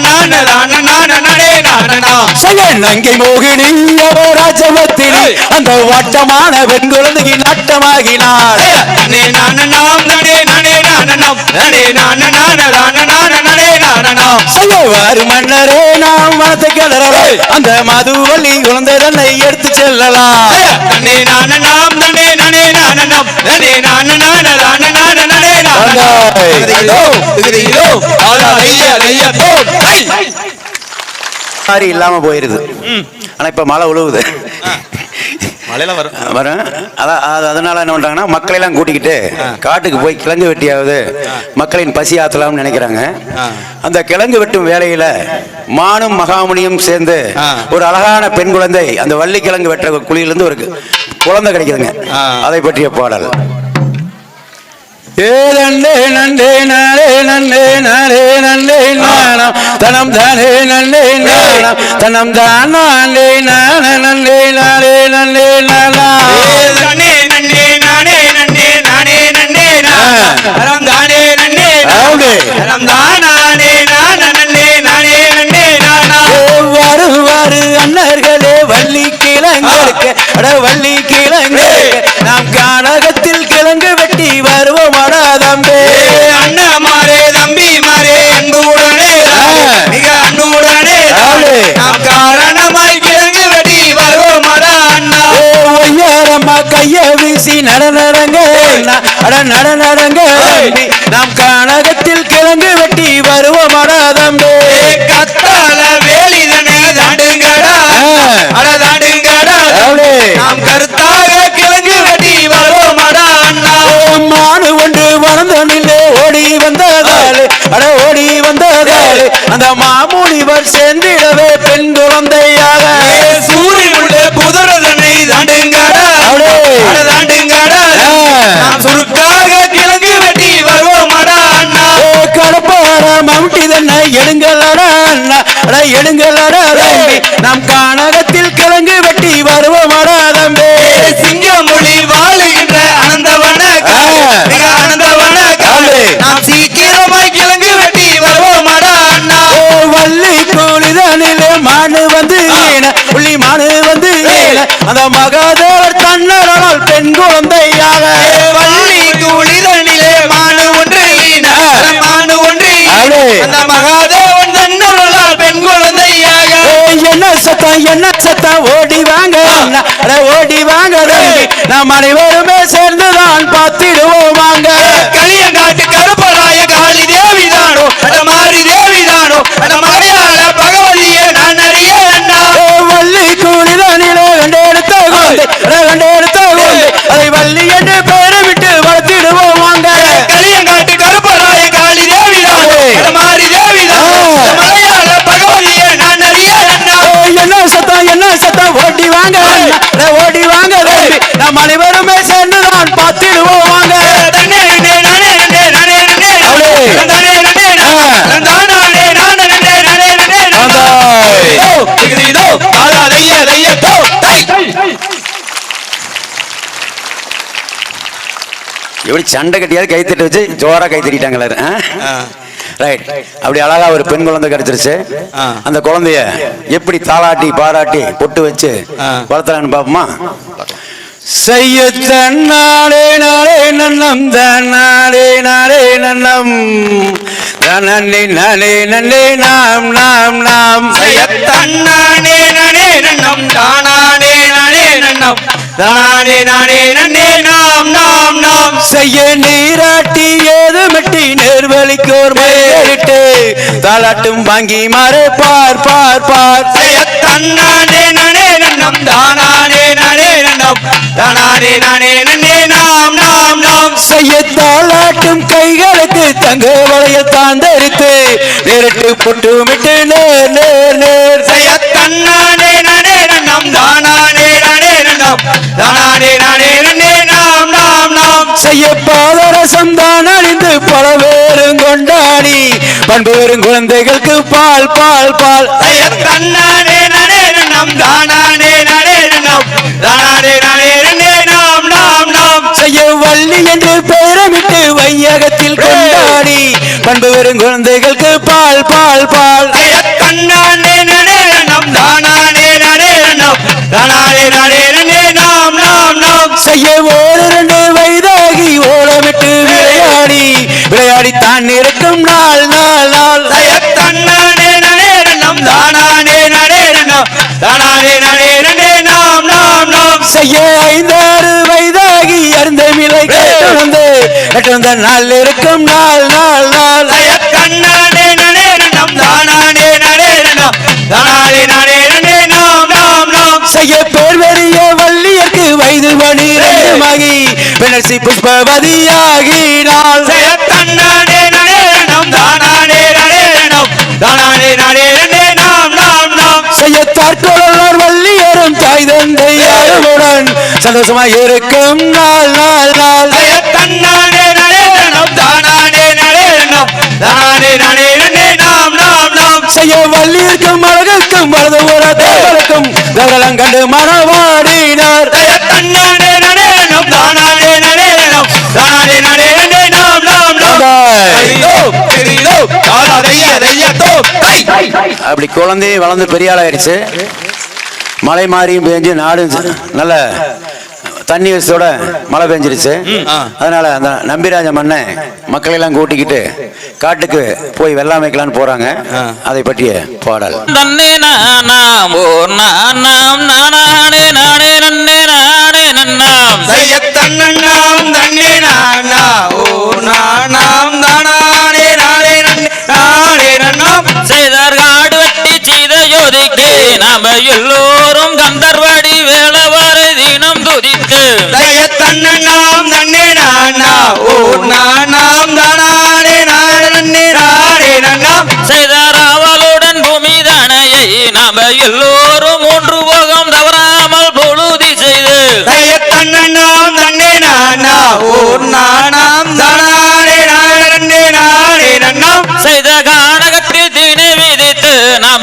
நானம். செய்ய நங்கை மோகினி அவராஜவத்திலே அந்த வட்டமான பெண் குழந்தைக்கு நட்டமாகினாள். தண்ணி நானம் தண்ணி நானே நானம் தண்ணி நானே நானம். செய்ய வாரு மன்னரே நாம் வனத்தை கிடறலாம், அந்த மதுவள்ளி குழந்ததனை எடுத்து செல்லலாம். தண்ணி நானம் தண்ணி நானே நானம் தண்ணி நானே மாதிரி இல்லாம போயிருது. ஆனா இப்ப மழை உழுவுது, மழையில வரும். அதனால என்ன பண்றாங்கன்னா மக்களை எல்லாம் கூட்டிக்கிட்டு காட்டுக்கு போய் கிழங்கு வெட்டியாவது மக்களின் பசி ஆத்தலாம்னு நினைக்கிறாங்க. அந்த கிழங்கு வெட்டும் வேலையில மானும் மகாமுனியும் சேர்ந்து ஒரு அழகான பெண் குழந்தை அந்த வள்ளி கிழங்கு வெட்டுற குழியிலிருந்து ஒரு குழந்தை கிடைக்குதுங்க. அதை பற்றிய பாடல். நண்டே நண்டே நாளே நண்டே நாளே நண்டே நாணம் தனம் தானே நண்டே நாணம் தனம் தான் நாளே நான நண்டே நாளே நண்டே நானா நண்டே நண்டே நானே நண்டே நானே நண்டே நானம் தானே நண்டே நானம் தானே நானே நானே நண்டே நானா. வாரு வாரு அண்ணர்களே வள்ளி கிழங்கு அட வள்ளி கிழங்கு நாம் கானகத்தில் கிழங்கு வெட்டி வருவோம் அடாதம்பே. அண்ணா மாறே தம்பி மாறே அன்புடனே மிக அன்புடனே நாம் காரணமாய் கிழங்கு வெட்டி வருவோம் அடா அண்ணா. ஒய்யாரம்மா கைய வீசி நடனடங்க அட நடனடங்க நாம் கானகத்தில் கிழங்கு வெட்டி வருவோம் அடாதம்பே. கத்தால வேலிதனே தாண்டுங்கடா அட தாண்டுங்கடா நாம் கருத்தாக கிழங்கு வெட்டி வருவோம் அடா அண்ணா. மானு ஒன்று வளர்ந்தனிலே ஓடி வந்ததாலே அட ஓடி வந்ததாலே அந்த மாமுனிவர் சென்றிடவே பெண் குழந்தை எடுங்களடா அண்ணா அட எடுங்களடா தம்பி நாம் கானகத்தில் கிழங்கு வெட்டி வருவோமடா தம்பி சிங்கமொழி வாழுகின்ற அனந்தவன மிக அனந்தவன நாம் சீக்கிரமாய் கிழங்கு வெட்டி வருவோமடா அண்ணா வள்ளி கூலிதனிலே மானு வந்து புள்ளி மானு வந்து அந்த மகாதேவர் தன்னரால் பெண் குழந்தையாக வள்ளி கூலிதனிலே மானு ஒன்று மானு ஒன்று அந்த மகாதேவன் தன்னரால் பெண் குழந்தையாக என்ன சத்தம் ஓடி வாங்க ஓடி வாங்க நாம் அனைவருமே சேர்ந்துதான் பார்த்திடுவோம் வாங்க களியங்காட்டு கருப்பராய காளி தேவிதானோ அட மாறி தேவிதானோ அட மலையாள பகவதியே நான் அறிய அண்ணா வள்ளி கூலிதனிலே கண்டெடுத்த குழந்தை அதை வள்ளி என்று பெயரை விட்டு வளர்த்திடுவோம் வாங்க களியங்காட்டு கருப்பராய காளி தேவிதானோ அட மாறி தேவிதானோ மலையாள பகவதியே நான் அறிய அண்ணா என்ன சத்தம் ஓடி வாங்க நாம் அனைவருமே சேர்ந்துதான் பார்த்திடுவோம் வாங்க எப்படி சண்டை கட்டியாவது கைத்தட்டு வச்சு ஜோரா கை தட்டிட்டாங்களே ரைட் அப்படி அழகா ஒரு பெண் குழந்தை கிடைச்சிருச்சு அந்த குழந்தைய எப்படி தாளாட்டி பாராட்டி பொட்டு வச்சு வளர்த்தலான்னு பாப்போமா செய்ய தன்னாலே நாளே நன்னம் தன்னாலே நாளே நன்னம் தனே நானே நன்னே நாம் நாம் நாம் செய்ய தன்னானே நானே நன்னம் தானானே நானே நன்னம் தானே நானே நன்னே நாம் நாம் நாம் செய்ய நீராட்டி ஏதுமிட்டி நேர்வழிக்கோர் மேலிட்டு தாளாட்டும் வாங்கி மாறு பார் பார் பார் செய்ய தன்னானே நானே நன்னம் தானானே நானே நன்னம் தானானே நானே நன்னே நாம் நாம் நாம் செய்ய தாளாட்டும் கைகளுக்கு தங்க வளையல் தாந்தரித்து நேரிட்டு பொட்டுமிட்டு நேர் நேர் நேர் செய்ய தன்னானே நானே நன்னம் தானானே நானே நன்னம் தானானே நானே நன்னே நாம் நாம் நாம் செய்ய பாதரசம் தான் அணிந்து பல பேரும் கொண்டாடி பண்பு பெறும் குழந்தைகளுக்கு பால் பால் பால் செய்ய தன்னானே நானே நன்னம் தானானே நானே நன்னம் தானானே நானே நன்னே நாம் நாம் நாம் செய்ய வள்ளி என்று பெயரமிட்டு வையகத்தில் கொண்டாடி பண்பு பெறும் குழந்தைகளுக்கு பால் பால் பால் செய்ய தன்னானே நானே நன்னம் தானானே நானே நன்னம் தானானே நானே நன்னே நாம் நாம் நாம் செய்ய ஒரு 2 வயதாகி ஓலமிட்டு விளையாடி தான் இருக்கும் நாள் நாள் நாள் செய்ய தன்னானே நானே நன்னம் தானானே நானே நன்னம் தானானே நானே நன்னே நாம் நாம் நாம் செய்ய 5-6 வயதாகி அருந்த மிலை கேட்டு நாள் இருக்கும் நாள் நாள் நாள் செய்ய தன்னானே நானே நன்னம் தானானே நானே நன்னம் தானானே நானே நன்னே நாம் நாம் நாம் செய்ய பேர் பெரிய வள்ளியர்க்கு வயது 12 பிணர்ச்சி புஷ்பவதியாகினாள் செய்ய தன்னானே நானே நன்னம் தானானே நானே நன்னம் தானானே நானே நன்னே நாம் நாம் நாம் செய்ய தற்கொள்ளர் வள்ளியரும் தாய் தந்தையாருடன் சந்தோஷமா இருக்கும் நாள் நாள் நாள் செய்ய தன்னானே நானே நன்னம் தானானே நானே நன்னம் தானானே நானே நன்னே நாம் நாம் நாம் செய்ய வள்ளியிருக்கும் அழகுக்கும் வலது ஒரு தேவருக்கும் தகலம் கண்டு மனவாடினார் செய்ய தன்னானே நானே நன்னம் தானானே நானே நன்னம் தானானே நானே நன்னே நாம் நாம் நாம் தெரியுதோ தாராதைய தையத்தோ அப்படி குழந்தையும் வளர்ந்து பெரிய ஆளாயிடுச்சு. மழை மாறியும் பெஞ்சு நாடு நல்ல தண்ணி வசதியோட மழை பெஞ்சிருச்சு. அதனால அந்த நம்பிராஜ மன்னன் மக்களை எல்லாம் கூட்டிக்கிட்டு காட்டுக்கு போய் வெள்ளாமை வைக்கலான்னு போறாங்க. அதை பற்றிய பாடல். நன்னே நானாம் ஓர் நானாம் நானே நானே நன்னே நானே நன்னாம் செய்ய தன்னண்ணாம் தன்னே நானா ஓர் நானாம் தானானே நானே நன்னே நானே நன்னாம் செய்தார் காடு வெட்டி செய்த யோதிக்கு நாம எல்லோரும் கந்தர்வடி வேளவாறு தினம் துதிக்கு செய்ய தன்னண்ணாம் தன்னே நானா ஓர் நானாம் தானானே நானே நன்னே நானே நன்னாம் செய்தார் அவளுடன் பூமி தானையை நாம எல்லோரும் ஒன்று போகம் தவறாமல் பொழுதி செய்து செய்ய தன்னண்ணாம் தன்னே நானா ஓர் நானாம் தானானே நானே நன்னே நானே நன்னாம் செய்த கானகத்தில்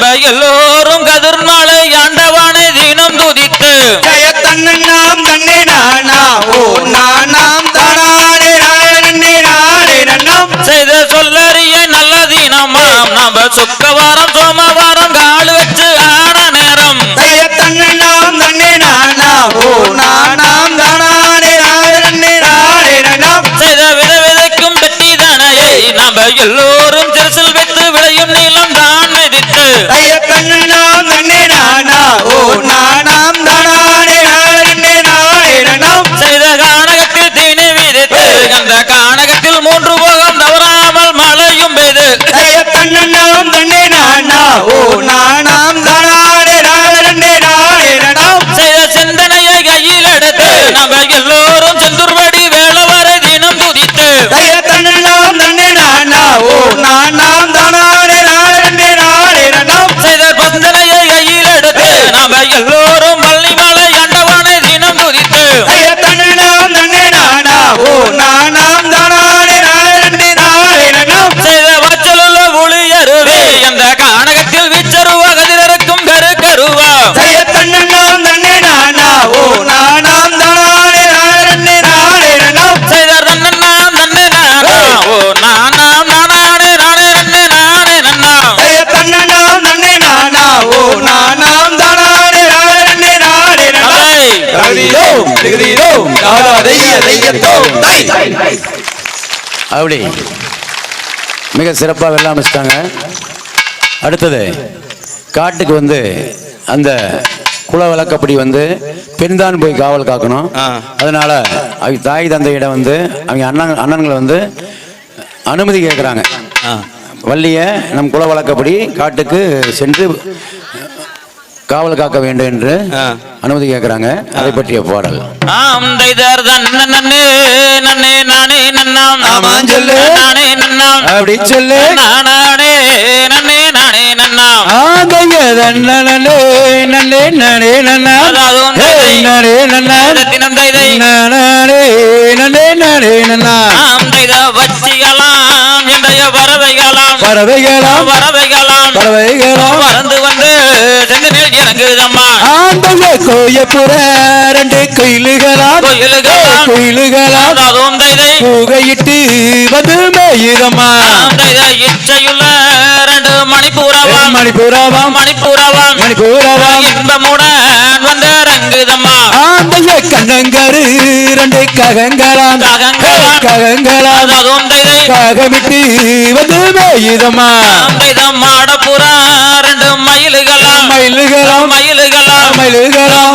நம்ம எல்லோரும் கதிர்நாளை ஆண்டவானை தினம் துதித்து ஜெய தன்னண்ணாம் தன்னே நானா ஓ நானாம் தானானே நானே நானே நன்னாம் செய்த சொல்லறிய நல்ல தினமாம் நம்ம சுக்கவாரம் சோமவாரம் கால் வச்சு ஆன நேரம் ஜெய தன்னண்ணாம் தன்னே நானா ஓ நானாம் தானானே நானே நானே நன்னாம் செய்த விதைக்கும் வெட்டி தானையை நம்ம எல்லோரும் திருசில் வைத்து விளையும் நீளம் தான் மிதித்து ஜெய தன்னண்ணாம் தன்னே நானா ஓ நானாம் தானானே நானே நானே நன்னாம் செய்த கானகத்தில் தீனி விதித்து அந்த கானகத்தில் 3 போகம் தவறாமல் மழையும் பெய்து ஜெய தன்னண்ணாம் தன்னே நானா ஓ நானாம் தானானே நானே நானே நன்னாம் செய்த சிந்தனையை கையில் எடுத்து நம்ம எல்லோரும் செந்தூர்படி வேளவரை தினம் துதித்து ஜெய தன்னண்ணாம் தன்னே நானா ஓ நானாம் தானானே நானே நானே நன்னாம் செய்த பந்தனையை கையில் எடுத்து நம்ம எல்லோரும் பள்ளிமலை ஆண்டவனை தினம் துதித்து ஜெய தன்னண்ணாம் தன்னே நானா ஓ நானாம் தானானே நானே நானே நன்னாம் செய்த வச்சலுள்ள ஒளியருவே அந்த கானகத்தில் விச்சருவ கதிரருக்கும் கருவா ஜெய தன்னண்ணாம் தன்னே நானா ஓ நானாம் தானானே நானே நானே நன்னாம் செய்த நன்னா நன்னே நானா ஓ நானாம் நானே நானே நன்னே நானே நன்னா ஜெய தன்னண்ணாம் தன்னே நானா ஓ நானாம் தானானே நானே நானே நன்னாம் தகுதியிலோ தகுதியிலோ நாதா தெய்ய தெய்யத்தோ தை அப்படி மிக சிறப்பாக வெள்ள அமைச்சிட்டாங்க. அடுத்தது காட்டுக்கு வந்து அந்த குல வழக்கப்படி வந்து பெண் தான் போய் காவல் காக்கணும். அதனால அவங்க தாய் தந்தையிடம் வந்து அவங்க அண்ணன்களை வந்து அனுமதி கேட்குறாங்க. வள்ளியை நம் குல வழக்கப்படி காட்டுக்கு சென்று காவல் காக்க வேண்டும் என்று அனுமதி கேட்கிறாங்க. அதை பற்றிய பாடல். ஆம் தைதர் நன்னே நன்னே நானே நன்னாம் ஆமாம் சொல்லு. நானே நன்னாம் அப்படி சொல்லு. நானே நன்னே நானே நன்னாம் தினம் தைதை ஆம் தைத வச்சிகளாம் இன்றைய பறவைகளாம் பறந்து வந்து செங்கனில் இறங்குதம்மா கோயப்புற 2 கோயிலுகளாம் அதுவும் தைதை புகையிட்டு வந்து மேயுதம்மா ஆம் தைத இச்சையுள்ள 2 மணிப்பூரவாம் இன்பமுடன் வந்து இறங்குதம்மா ஆந்தைய கண்ணங்கரு 2 ககங்களாம் அதுவும் தைதை ககமிட்டு வந்து மேயுதம்மா ஆம் தைத மாடப்புறா 2 மயிலுகளாம்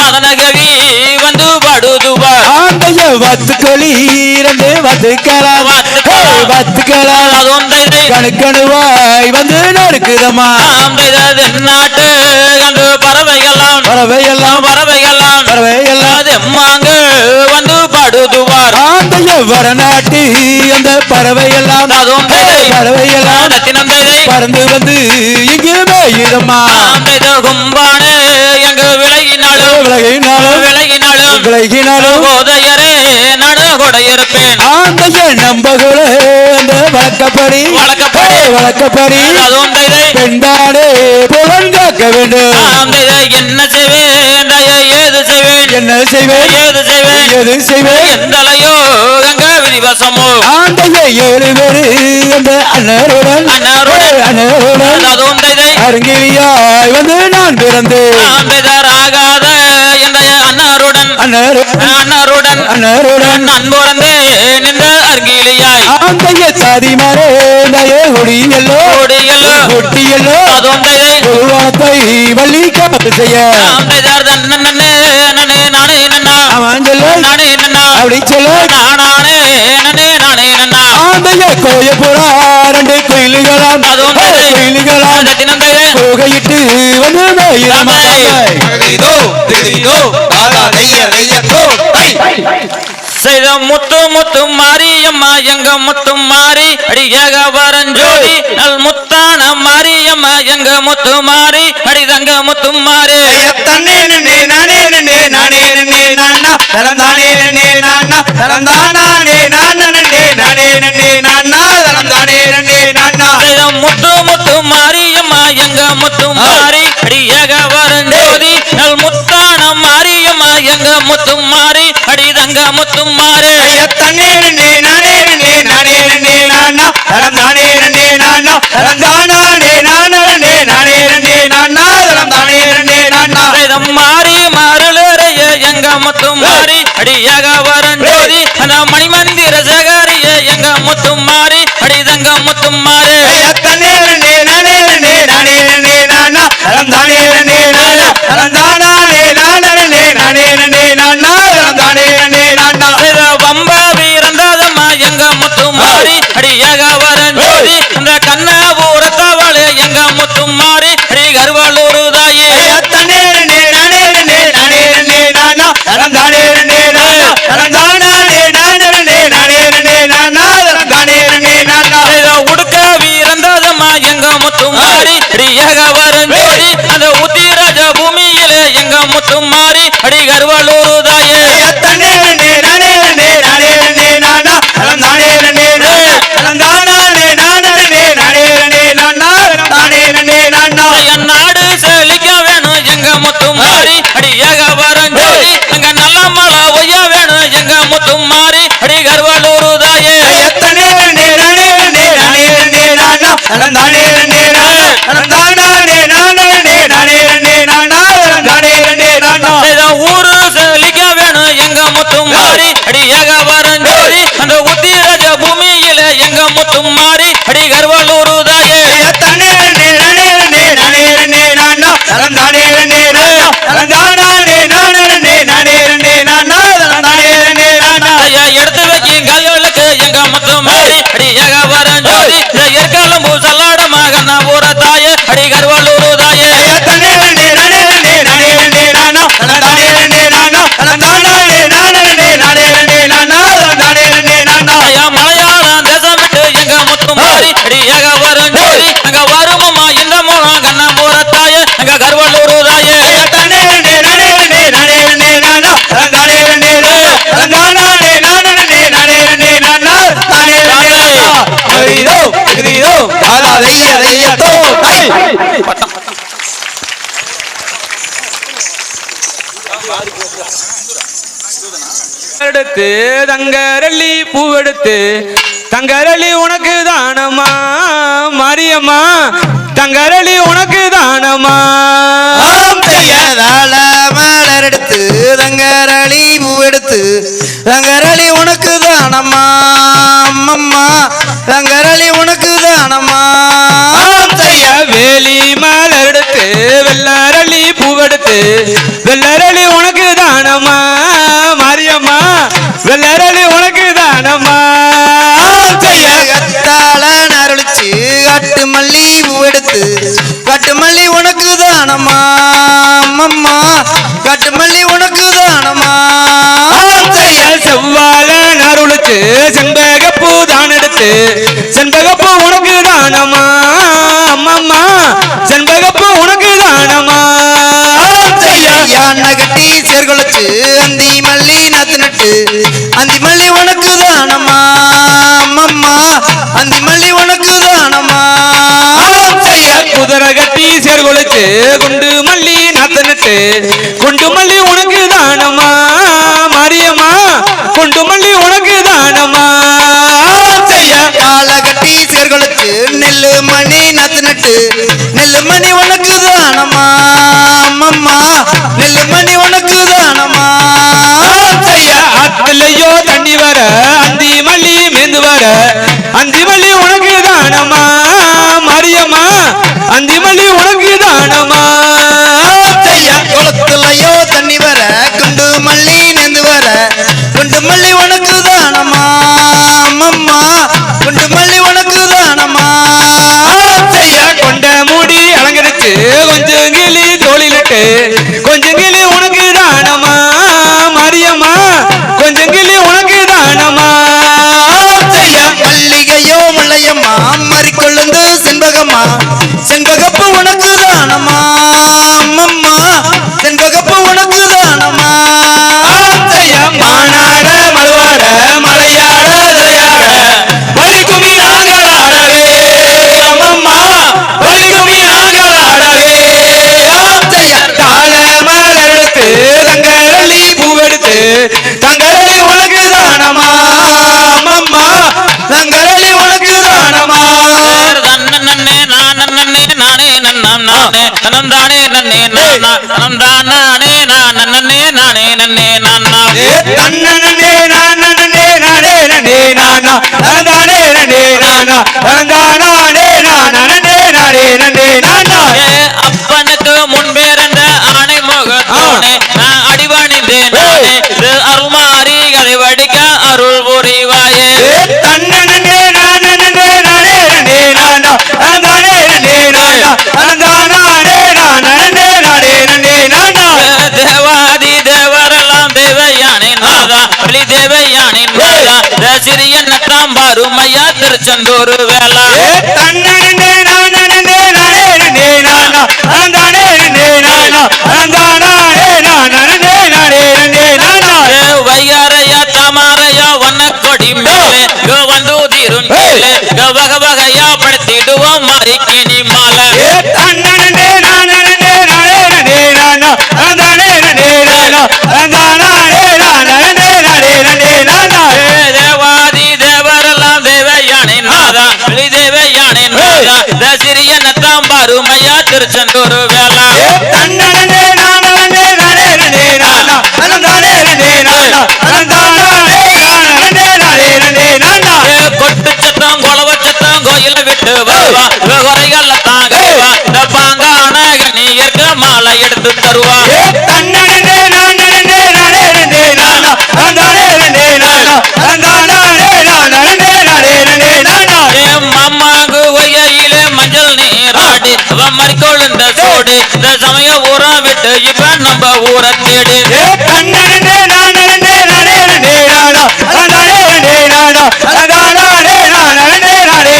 மதனகவி வந்து படுதுவார் ஆந்தைய வத்துக்களி 2 வத்துக்களம் அதுவும் தைதை கணுக்கணுவாய் வந்து நறுக்குதம்மா ஆம் தைத தென்னாட்டு கண்டு பறவைகளாம் எம்மாங்க வந்து படுதுவார் ஆந்தைய வடநாட்டு அந்த பறவையெல்லாம் அதுவும் தைதை தினம் தைதை பறந்து வந்து இங்கு மேயுதம்மா ஆம் தைத கும்பானே எங்க விலகினாலும் போதையரே நடு கொடையிருப்பேன் ஆந்தைய நம்பகுல அந்த வழக்கப்படி அதுவும் தைதை பெண்டாடே புலன் காக்க வேண்டும் ஆம் தைதை என்ன செய்வேன் என்ன செய்வேன் எது செய்வேன் எந்தலையோ கங்க விதிவசமோ ஆந்தைய 7 பேரு அந்த அண்ணருடன் அதுவும் தைதை அருங்கிலியாய் வந்து நான் பிறந்தேன் ஆம் தைதராகாத என்னைய அன்னாருடன் அன்புறந்தே நின்ற அருகிலியாய் ஆந்தைய சாதிமாரே நய ஒடியல்லோ அதுவும் தைதை உருவத்தை வள்ளி காப்பு செய்ய ஆம் தைதர் நன்னே நானே நன்னா அவன் சொல்லு நானே நன்னா அப்படி சொல்லு நானே நன்னா ஆந்தைய கோயப்புறா 2 கோயிலுகளாம் அதுவும் தைதை தினம் தைதை புகையிட்டு வந்து மேயுதம்மா தகுதியிலோ தகுதியிலோ நாதா தெய்ய தெய்யத்தோ தை செய்த முத்து மாரியம்மா எங்க முத்து மாறி அடியாக வரஞ்சோடி நல் முத்தான மாரியம்மா எங்க முத்து மாறி அடிதங்க முத்து மாறி தன்னே நன்னே நானே நன்னே நானே நன்னே நானா தலந்தானே நன்னே நானா தலந்தானே நானா நன்னே நானே நன்னே நானா தலந்தானே நன்னே நானா செய்த முத்து மாரியம்மா எங்க முத்து மாறி எங்க முத்துமாரி அடி தங்க முத்துமாரி தன்னே நன்னே நானே நன்னே நானே நன்னே நானா தரம் தானே நன்னே நானா தரம் தானா நே நானா நன்னே நானே நன்னே நானா தரம் தானே நன்னே நானா மாறி மாறுளைய எங்க முத்துமாரி அடியாக வரஞ்சோதி அந்த மணிமந்திர சகாரிய எங்க முத்துமாரி அடி தங்க முத்துமாரி தன்னே நன்னே நானே நன்னே நானே நன்னே நானா தரம் தானே நன்னே நானா தரம் தானா நே நானா நன்னே நானே நன்னே நானா தரம் தானே நன்னே நானா வம்பா வீரந்தாதம்மா எங்க முத்துமாரி அடியாக வரஞ்சோதி அந்த கண்ணாபுரத்தவளே எங்க முத்துமாரி அடி கருவலூர் தாயே தன்னே நன்னே நானே நன்னே நானே நன்னே நானா தரம் தானே நன்னே நானா தரம் தானா நே நானா நன்னே நானே நன்னே நானா தரம் தானே நன்னே நானா உடுக்க வீரந்தாதம்மா எங்க முத்துமாரி அடியாக வரஞ்சோதி அந்த உத்திராஜ பூமியிலே எங்க முத்துமாரி அடி கருவலூர் தாயே தன்னே நன்னே நானே நன்னே நானே நன்னே நானா தரம் தானே நன்னே நானா தரம் தானா நே நானா நன்னே நானே நன்னே நானா தரம் தானே நன்னே நானா என் நாடு செழிக்க வேணும் எங்க முத்துமாரி அடியாக வரஞ்சோதி அங்க நல்ல மழை ஒய்ய வேணும் எங்க முத்துமாரி அடி கருவலூர் தாயே தன்னே நன்னே நானே நன்னே நானே நன்னே நானா தரம் தானே நன்னே நானா தரம் தானா நே நானா நன்னே நானே நன்னே நானா தரம் தானே நன்னே நானா ஊரு செழிக்க வேணும் எங்க முத்துமாரி அடியாக வரஞ்சோதி அந்த உத்திராஜ பூமியில எங்க முத்துமாரி அடி கருவலூர் தாயே தன்னே நன்னே நானே நன்னே நானே நன்னே நானா தரம் தானே நன்னே நானா தரம் தானா நே நானா நன்னே நானே நன்னே நானா தரம் தானே நன்னே நானா எடுத்து வைக்கும் கால்களுக்கு எங்க முத்துமாரி அடியாக வரஞ்சோதி ஏற்காலம் பூசல்லாடமாக நான் ஊர தாயே அடி கருவலூர் தாயே தன்னே நன்னே நானே நன்னே நானே நன்னே நானா தரம் தானே நன்னே நானா தரம் தானா நே நானா நன்னே நானே நன்னே நானா தரம் தானே நன்னே நானா மலையாளம் தேசம் விட்டு எங்க முத்துமாரி அடியாக வரஞ்சோதி அங்க வருமம்மா இந்த மூலம் கண்ணா ஊர தாயே அங்க கருவலூர் தாயே தன்னே நன்னே நானே நன்னே நானே நன்னே நானா தரம் தானே நன்னே நானா தரம் தானா நே நானா நன்னே நானே நன்னே நானா தானே நன்னே நானா ஹரிதோ ஹரிதோ தாலா தைய தையத்தோ ஹை எடுத்து தங்கரளி பூவெடுத்து தங்கரளி உனக்கு தானம்மா மாரியம்மா தங்கரளி உனக்கு தானம்மா மலர் எடுத்து தங்கரளி பூவெடுத்து தங்கரளி உனக்கு தானம்மா அம்மம்மா தங்கரளி உனக்கு தானம்மா வேலி மலர் எடுத்து வெள்ளரளி பூவெடுத்து வெள்ளரளி உனக்கு தானம்மா மாரியம்மா வெள்ளரளி உனக்கு தானம்மா கத்தாளன் அருளிச்சு கட்டு மல்லி பூவெடுத்து கட்டு மல்லி உனக்கு தானம்மா அம்மம்மா கட்டு மல்லி உனக்கு தானம்மா செவ்வாழன் அருளிச்சு செண்பகப்பூ தான் எடுத்து செண்பகப்பூ உனக்கு தானம்மா அம்மம்மா செண்பகப்பூ உனக்கு தானம்மா யானை கட்டி சேர்கொலைச்சு அந்தி மல்லி நத்து நட்டு அந்தி மல்லி உனக்கு தானம்மா அம்மம்மா அந்தி மல்லி உனக்கு தானம்மா குதிரை கட்டி சேர்கொலைச்சு குண்டு மல்லி நத்து நட்டு குண்டு மல்லி உனக்கு தானம்மா மாரியம்மா குண்டு மல்லி உனக்கு தானம்மா காலை கட்டி சேர்கொலைச்சு நெல்லு மணி நத்து நட்டு நெல்லு மணி உனக்கு தானம்மா அம்மம்மா நெல்லு மணி உனக்கு தானம்மா ஆத்துலையோ தண்ணி வர அந்தி மல்லி மேந்து வர அந்தி மல்லி உனக்கு தானம்மா மாரியம்மா அந்தி மல்லி உனக்கு தானம்மா குளத்துலையோ தண்ணி வர குண்டு மல்லி நேர்ந்து வர குண்டு மல்லி உனக்கு தானம்மா அம்மம்மா குண்டு மல்லி உனக்கு தானம்மா கொண்ட மூடி அலங்கரிச்சு கொஞ்சம் கிளி தோளிலிட்டு கொஞ்சம் கிளி உனக்கு தானம்மா மாரியம்மா கொஞ்சம் கிளி உனக்கு தானம்மா நானே நானே நானே நன்னே நானா தன்னே நானே நானே நன்னே நானா தானே நன்னே நானா தானே நானே நானே நன்னே நானா அப்பனுக்கு முன்பே இருந்த ஆணை முகத்தோனே நான் அடிபணிந்தேன் நானே அருமாறி கதை வடிக்க அருள் புரிவாயே தன்னே நானே நானே நன்னே நானா தானே நன்னே நானா தானே நானே நானே நன்னே நானா தேவாதி தேவரெல்லாம் தேவையானே நாதா வழி தேவையானே நாதா சிறிய நட்டாம் பாருமையா திருச்செந்தூர் வேளா தன்னே நானே நானே நன்னே நானா தானே நன்னே நானா தானே நானே நன்னே நானா வையாரையா தாமாரையா வண்ண கொடி மேலே வந்து தீரும் மேலே வக வகையா படுத்திடுவோம் மாறிக்கினி மாலை தன்னே நானே நானே நானா தானே நன்னே நானா தானே நானே நானா தேவாதி தேவரெல்லாம் தேவையானே நாதா வெளி தேவையானே நாதா சிறிய நத்தாம் பாருமையா திருச்செந்தூர் வேளா தன்னே நானே நானே நானா தானே நன்னே நானா தானே நானே கொட்டு சத்தம் கொலவ சத்தம் கோயில விட்டு வருவா குறைகள் தாங்கவா பாங்கான கண்ணியர்க்க மாலை எடுத்து தருவா தன்னே நானே நானா தானே நன்னே நானா தானே நானே அம்மாங்கு ஒய்யிலே மஞ்சள் நீராடி மறிக்கொழுந்த சோடு இந்த சமய ஊரா விட்டு இப்ப நம்ம ஊரை தேடி தன்னே நானே நானா தானே நன்னே நானா தானே நானே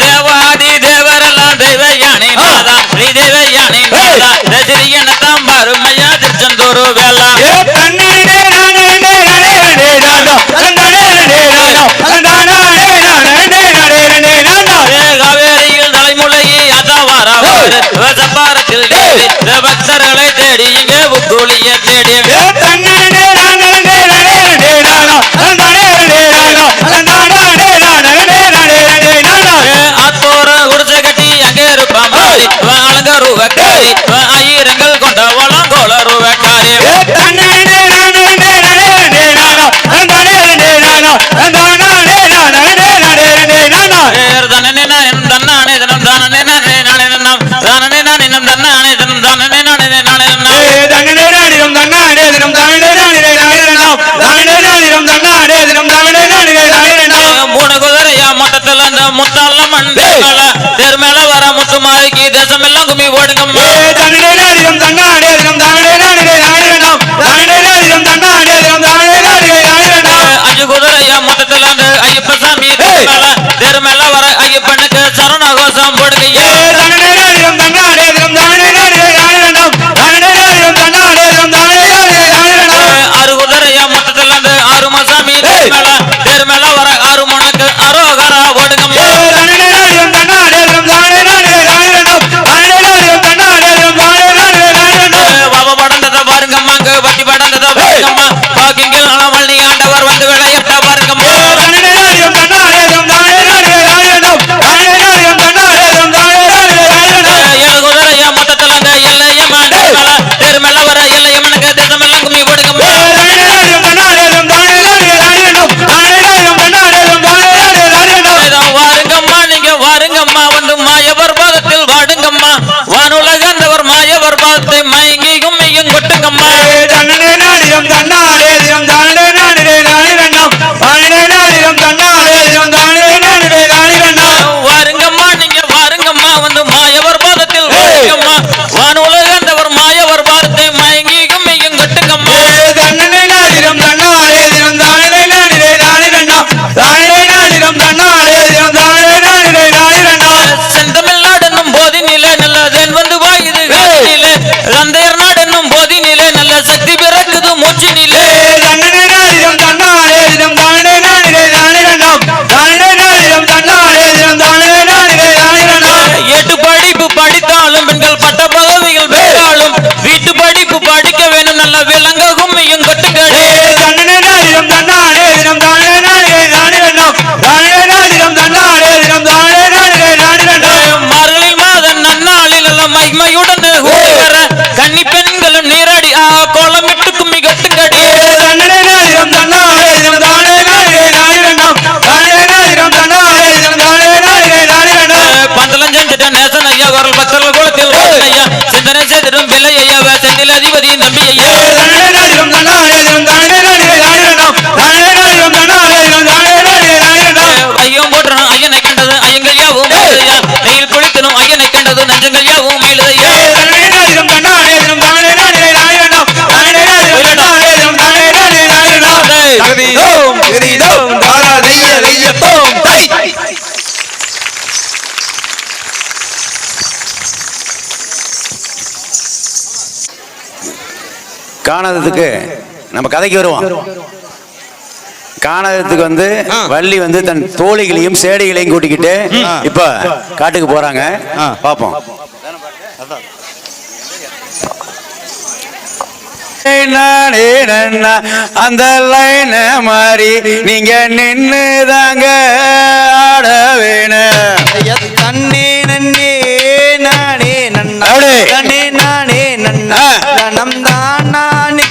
தேவாதி தேவரெல்லாம் தெய்வயானே நாதா ஸ்ரீ தெய்வயானே நாதா சிறியனத்தாம் பாருமையா திருச்செந்தூர் வேளா தன்னே நானே நானா தானே காவேரியில் தலைமுலையை அதான் வர சப்பாரத்தில் பக்தர்களை தேடி இங்கே புக்குழி காணதுக்கு நம்ம கதைக்கு வருவோம். காணதுக்கு வந்து வள்ளி வந்து தன் தோழிகளையும் சேடிகளையும் கூட்டிக்கிட்டு இப்ப காட்டுக்கு போறாங்க. பாப்போம். அந்த லைன மாதிரி நீங்க நின்னு தாங்க ஆட வேணும். தன்னே நன்னே நானே நன்னா தன்னே நானே நன்னா தனம் தான் நானே.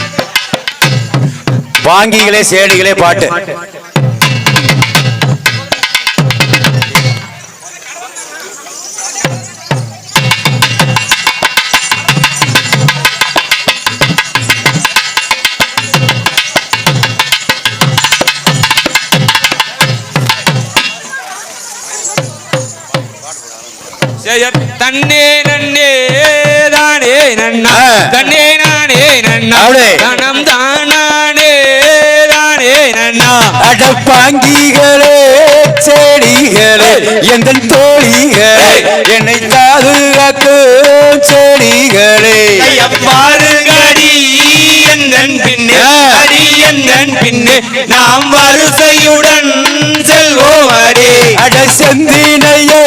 வாங்கிகளே சேடிகளே பாட்டு. தன்னே நன்னே தானே நன்னா தன்னே நானே நன்னா தனம் தானே தானே நன்னா. அடப்பாங்கிகளே செடிகளே எந்த தோழிகளே என்னை பாதுகாக்கும் செடிகளே பாருங்கடி எந்தன் பின்னே அடி எந்தன் பின்னே நாம் வரிசையுடன் செல்வோம் அடி. அட செந்தினையை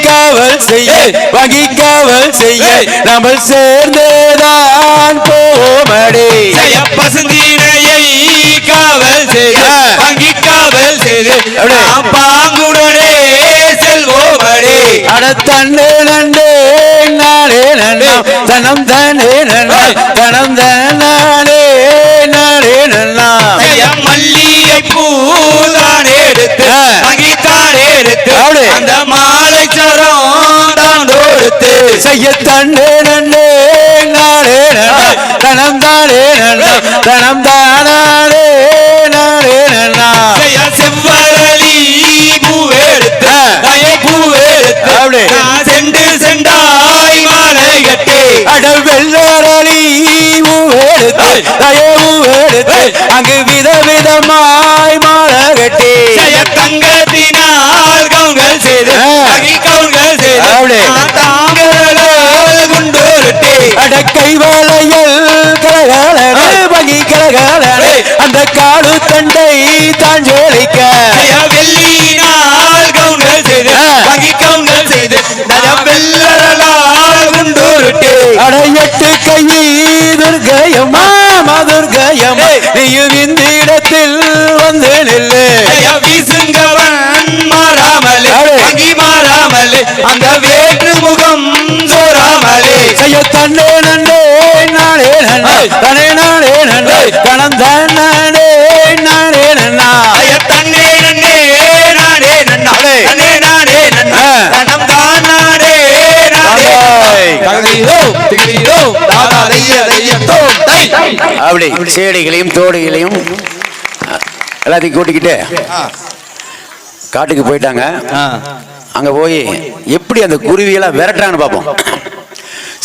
காவல் செய்ய வகி காவல் செய்ய நம்ம சேர்ந்தேதான் போமடே. பசுந்தினையை காவல் செய்ய வங்கி காவல் செய்து நாம் பாங்குடனே செல்வோம் அடி. அட தன்னே நன்னே நானே நன்னா தனம் தானே நன்னா தனம் தானே நானே நன்னா. மல்லிகை பூதான் எடுத்து வங்கித்தான் எடுத்து அந்த மாலை சரம் தான் கொடுத்து செய்ய தன்னே நன்னே நானே நன்னா தனம் தானே நன்னா தனம் தானே நானே நன்னா. செவ்வரளி பூவெடுத்து பூவெடுத்து செண்டு செண்டாய் மாலை கட்டி. அட வெள்ளரளி பூவெடுத்து பூவெடுத்து அங்கு விதவிதமாய் மாலை கட்டி. தங்கத்தினால் கவுங்கள் செய்து கவுங்கள் செய்து குண்டோருட்டி. அட கைவாளையல் கலகாலனே வகி கலகாலனே அந்த காடு தண்டை தான் ஜோலிக்க. வெள்ளினால் கவுங்கள் செய்து வங்கி கவுங்கள் செய்து வெள்ளரலால் குண்டோருட்டி. அட எட்டு கையி துர்கயம்மா துர்கயம்மா நீயும் இந்த இடத்தில் வந்து நில்லு. வீசுங்கவன் மாறாமலே வங்கி மாறாமலே அந்த வேற்று முகம் சோறாமலே. செய்ய தன்னே நன்னே நானே நன்னா தனே நானே நன்னே கணம் தானே நானே நன்னா. தன்னே நன்னே நானே நன்னா தன்னே நானே நன்னா தனம் தான் நானே நானே. அப்படி சேடிகளையும் தோடிகளையும் எல்லாத்தையும் கூட்டிக்கிட்டு காட்டுக்கு போயிட்டாங்க. அங்க போய் எப்படி அந்த குருவியெல்லாம் விரட்டுறான்னு பார்ப்போம்.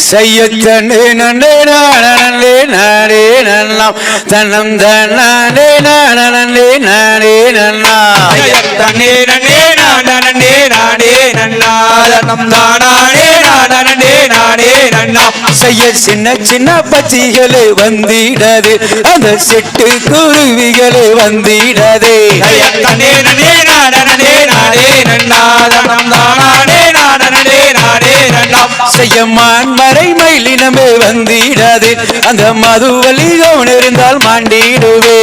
செய்ய தன்னே நன்னே நானே நானே நன்னாம் தன்னம் தானே நானே நானே நன்னா. தன்னே நன்னே நானே நானே நன்னா தனம் தானே நானே நானே நன்னா. செய்ய சின்ன சின்ன பச்சிகளே வந்திடாது அந்த செட்டு குருவிகளே வந்திடாதே. தன்னே நன்னே நானே நானே நன்னா தனம் தானே நானே நானே நன்னா. செய்ய மான்மறை மயிலினமே வந்திடாது அந்த மதுவலி கவுன் இருந்தால் மாண்டிடுவே.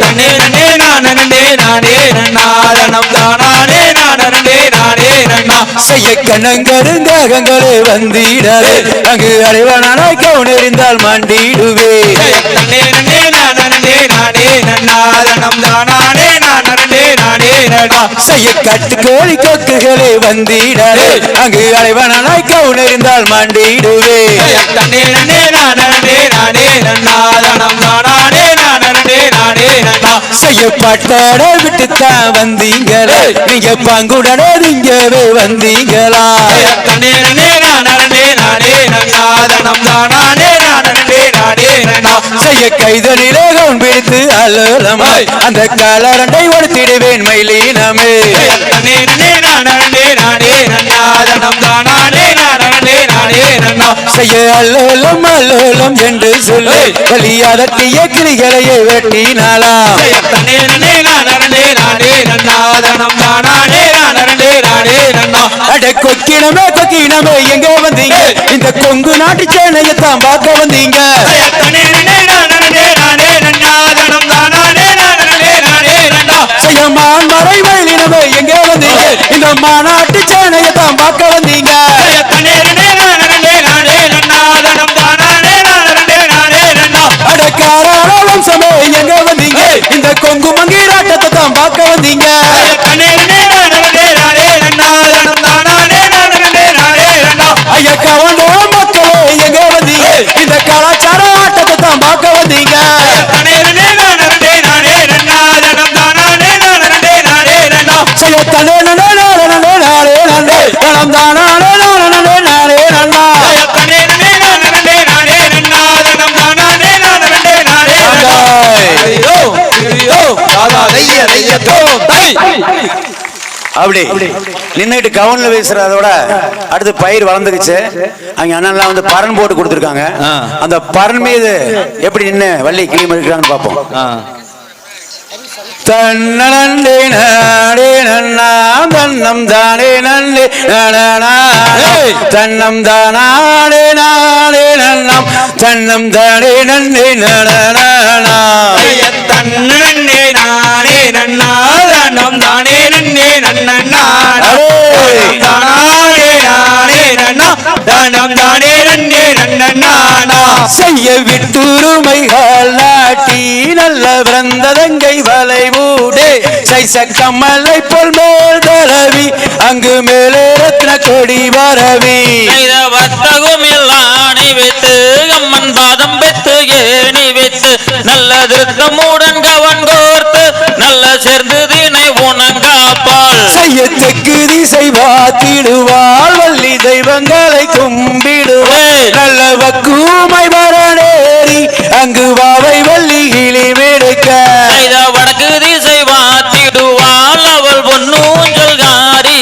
தன்னே நன்னே நானே நானே நன்னா தனம் தானே நானே நானே நன்னா. செய்ய கண்ணங்கருங்காகங்களே வந்திடாது அங்கு அடைவானாய் கவுன் இருந்தால் மாண்டிடுவே. தன்னே நன்னே நானே நானே நன்னா தனம் தானே நானே நானே நன்னா. செய்ய கட்டுக்கோழி கொக்குகளே வந்திடாது அங்கு அடைவானாய் கவுன் இருந்தால் மாண்டிடுவே. தன்னே நன்னே நானே நானே நன்னா தனம் தானே நானே நானே நன்னா. செய்ய பட்டாட விட்டுத்தான் வந்தீங்களே நீங்க பங்குடனே நீங்கவே வந்தீங்களா. தன்னே நன்னே நானே நானே நன்னா தனம் தானே நானே நானே நன்னா. செய்ய கைதலிலே கவுன் பிடித்து அலுலமாய் அந்த கலரண்டை ஒடுத்திடுவேன் மயிலினமே. தன்னே நன்னே நானே நானே நன்னா தனம் தானே நானே நானே நானே நன்னா செய்ய அல்லோலம் அல்லோலம் என்று சொல்லி வலியாதட்டிய கிளிகளையே வெட்டினாளா தனே நன்னே நானே நானே நன்னா தனம் தானே நானே நன்னா அட கொக்கினமே கொக்கினமே எங்க வந்தீங்க இந்த கொங்கு நாட்டு சேனையத்தான் பார்க்க வந்தீங்க தனே நன்னே நானே நன்னா தனம் தானே நானே நன்னா செய்யமான் மறை வயலினமே எங்க வந்தீங்க இந்த மாநாட்டு சேனையத்தான் பார்க்க வந்தீங்க தனே நன்னே நானே நன்னா தனம் தானே நானே நன்னா அடக்காரான வம்சமே எங்க வந்தீங்க இந்த கொங்கு மங்கீராட்டத்தை தான் பார்க்க வந்தீங்க தனே நன்னே நானே நன்னா தனம் தானே நானே நன்னா ஐயா கவனோ மக்களே எங்க வந்தீங்க இந்த கலாச்சார ஆட்டத்தை தான் பார்க்க வந்தீங்க தனே நன்னே நானே நன்னா தனம் தானே நானே நன்னா செய்ய தனே நனே நானே நானே நன்னே தனம் தானே நானே நானே நன்னா தனே நன்னே நானே நன்னா தனம் தானே நானே நன்னா ஐயோ ஐயோ தாதா தைய தைய தோ தை அப்படி நின்னுட்டு கவுன்ல பேசுறதோட அடுத்து பயிர் வளர்ந்துக்குச்சு அங்க அண்ணன்லாம் வந்து பரன் போட்டு கொடுத்துருக்காங்க அந்த பரன் மீது எப்படி நின்னு வள்ளி கிளி இருக்கிறான்னு பார்ப்போம் தன்னே நாடே நன்னா தன்னம் தானே நன்னே தன்னம் தானே நாடே நன்னம் தன்னம் தானே நன்னே தன்னே நானே நன்னா தனம் தானே நன்னே நன்னா தானே நானே நன்னா தனம் தானே நன்னே நன்னா செய்ய விட்டுருமைகள் நாட்டி நல்ல பிறந்ததங்கை வளைவூடே சைச கமலை போல் மேல் தரவி அங்கு மேலே ரத்ன கொடி வரவி வர்த்தகம் எல்லாம் வைத்து அம்மன் பாதம் பெற்று ஏணி வைத்து நல்ல திருத்தமுடன் கவன் கோர்த்து நல்ல சேர்ந்து தினை உணங்காப்பாள் செய்ய தெற்கு திசை வாத்திடுவாள் வள்ளி தெய்வங்களை கும்பிடுவாள் நல்ல வக்கூமை வரணேறி அங்கு வாவை வள்ளி கிளி மெடுக்க வடக்கு திசை வாத்திடுவாள் அவள் பொன்னூஞ்சல் காரி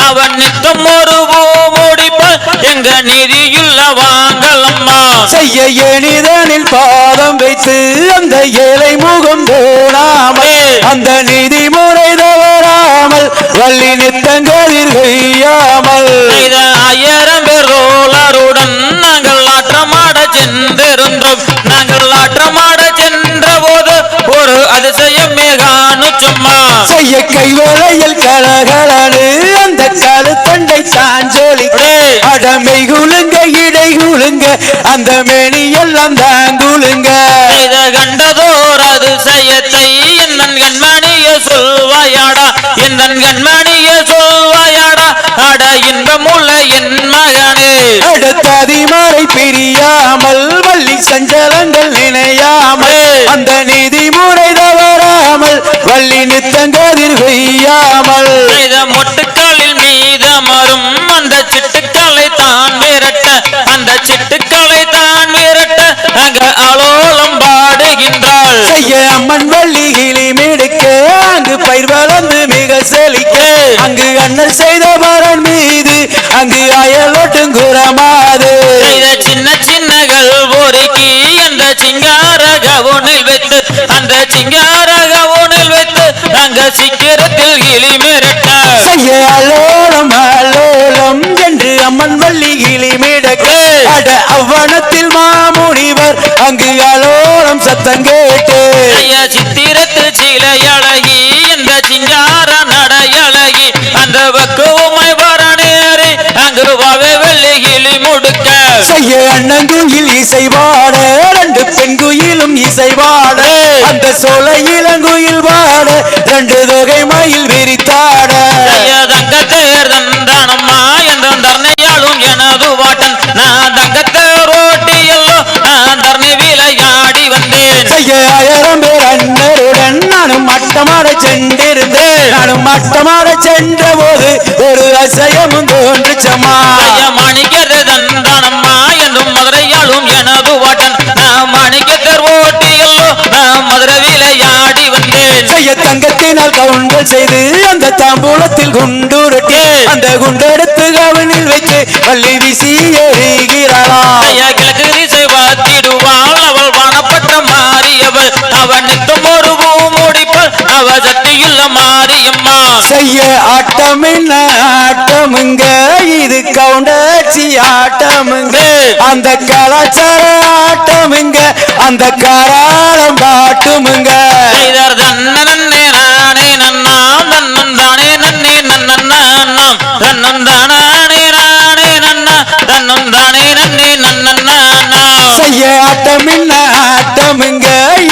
அவன் நித்தம் ஒரு பூ முடிப்பாள் எங்க நிதியுள்ள வாங்கலம்மா செய்ய எனிதனில் பாதம் வைத்து அந்த ஏழை முகம் தோணாமல் அந்த நீதி முறை தவறாமல் வள்ளி நித்தங்களில் செய்யாமல் 1000 பேர் ரோலருடன் நாங்கள் ஆற்றமாட சென்றிருந்தோம் நாங்கள் ஆற்றமாட சென்ற போது ஒரு அதிசயமே காணு சும்மா செய்ய கைவளையில் கலகலனு அந்த கழுத்தண்டை சாஞ்சொலிக்க அடமை குலுங்க இடை குலுங்க அந்த மேனி எல்லாம் தாங்குலுங்க கண்டதோர் அதிசயத்தை என் கண்மணிய சொல்வாயாடா என் கண்மணிய சொல்வாயாடா அட இன்பமுள்ள என் மகனே அடுத்ததிமறை பிரியாமல் வள்ளி சஞ்சலங்கள் நினையாமல் அந்த நீதிமுறை தவறாமல் வள்ளி நித்தங்கதிர் பெய்யாமல் மொட்டுக்களில் மீதமரும் அந்த சிட்டுக்களை தான் விரட்ட அந்த சிட்டுக்களை தான் விரட்ட அங்க அலோலம் பாடுகின்றாள் செய்ய அம்மன் வள்ளி கிளி மிடுக்க அங்கு பயிர் வளர்ந்து மிக செழிக்க அங்கு அண்ணல் செய்த மரன் மீது அங்கு அயலோட்டும் குறமாது சின்ன சின்னகள் பொறுக்கி அந்த சிங்கார கவுனில் வைத்து அந்த சிங்கார கவுனில் வைத்து அங்க சிக்கிரத்தில் கிளி மிரட்ட செய்ய அலோலம் அலோலம் என்று அம்மன் வள்ளி கிளி மிடக்க அட அவ்வனத்தில் மாமுனிவர் அங்கு அலோலம் சத்தம் கேட்டு சித்திரத்து சிலை அழகி இந்த சிங்கார நடையழகி அந்த பக்குவமை வரணேறி அங்கு வாவே வெள்ளி கிளி முடுக்க செய்ய அண்ணங்குயில் இசைவாட ரெண்டு பெண் குயிலும் இசைவாட அந்த சோலை இளங்குயில் வாட ரெண்டு தொகை மயில் விரித்தாட தங்கத்தேர் தந்தானம்மா என்ற தர்ணையாளும் எனது வாட்டன் நான் தங்கத்தேர் ஓட்டி எல்லோ நான் தர்ணை விளையாடி வந்தேன் செய்ய 1000 பேர் அண்ணருடன் நானும் மட்டமாட சென்றிருந்தேன் நானும் மட்டமாட சென்ற போது ஒரு அசையமும் தோன்றுச்சம்மா மாணிக்கத்தை தந்தானம்மா என்றும் மதுரையாளும் எனது வாட்டன் நான் மாணிக்கத்தேர் ஓட்டி எல்லோ நான் மதுரை விளையாடி வந்தேன் செய்ய தங்கத்தினால் கவுண்டல் செய்து அந்த தாம்பூலத்தில் குண்டுருட்டி அந்த குண்டெடுத்து கவனில் வைத்து வள்ளி வீசி எறிகிறாளாம். கிழக்கு திசை பார்த்திடுவாள் அவள் வானப்பட்ட மாறியவள் அவன் நித்தம் ஒரு பூ முடிப்பாள் அவ சக்தியுள்ள மாரியம்மா. செய்ய ஆட்டம் என்ன ஆட்டமுங்க இது கவுண்டச்சி ஆட்டமுங்க அந்த கலாச்சார ஆட்டமுங்க அந்த காராளம் பாட்டுமுங்க. செய்தார் தன்னே நானே நன்னாம் தன்னம் தானே நன்னே நன்னாம் தன்னம் தானே நானே நன்னா தன்னம் தானே நன்னே நன்னாம். செய்ய ஆட்டம் என்ன ஆட்டமுங்க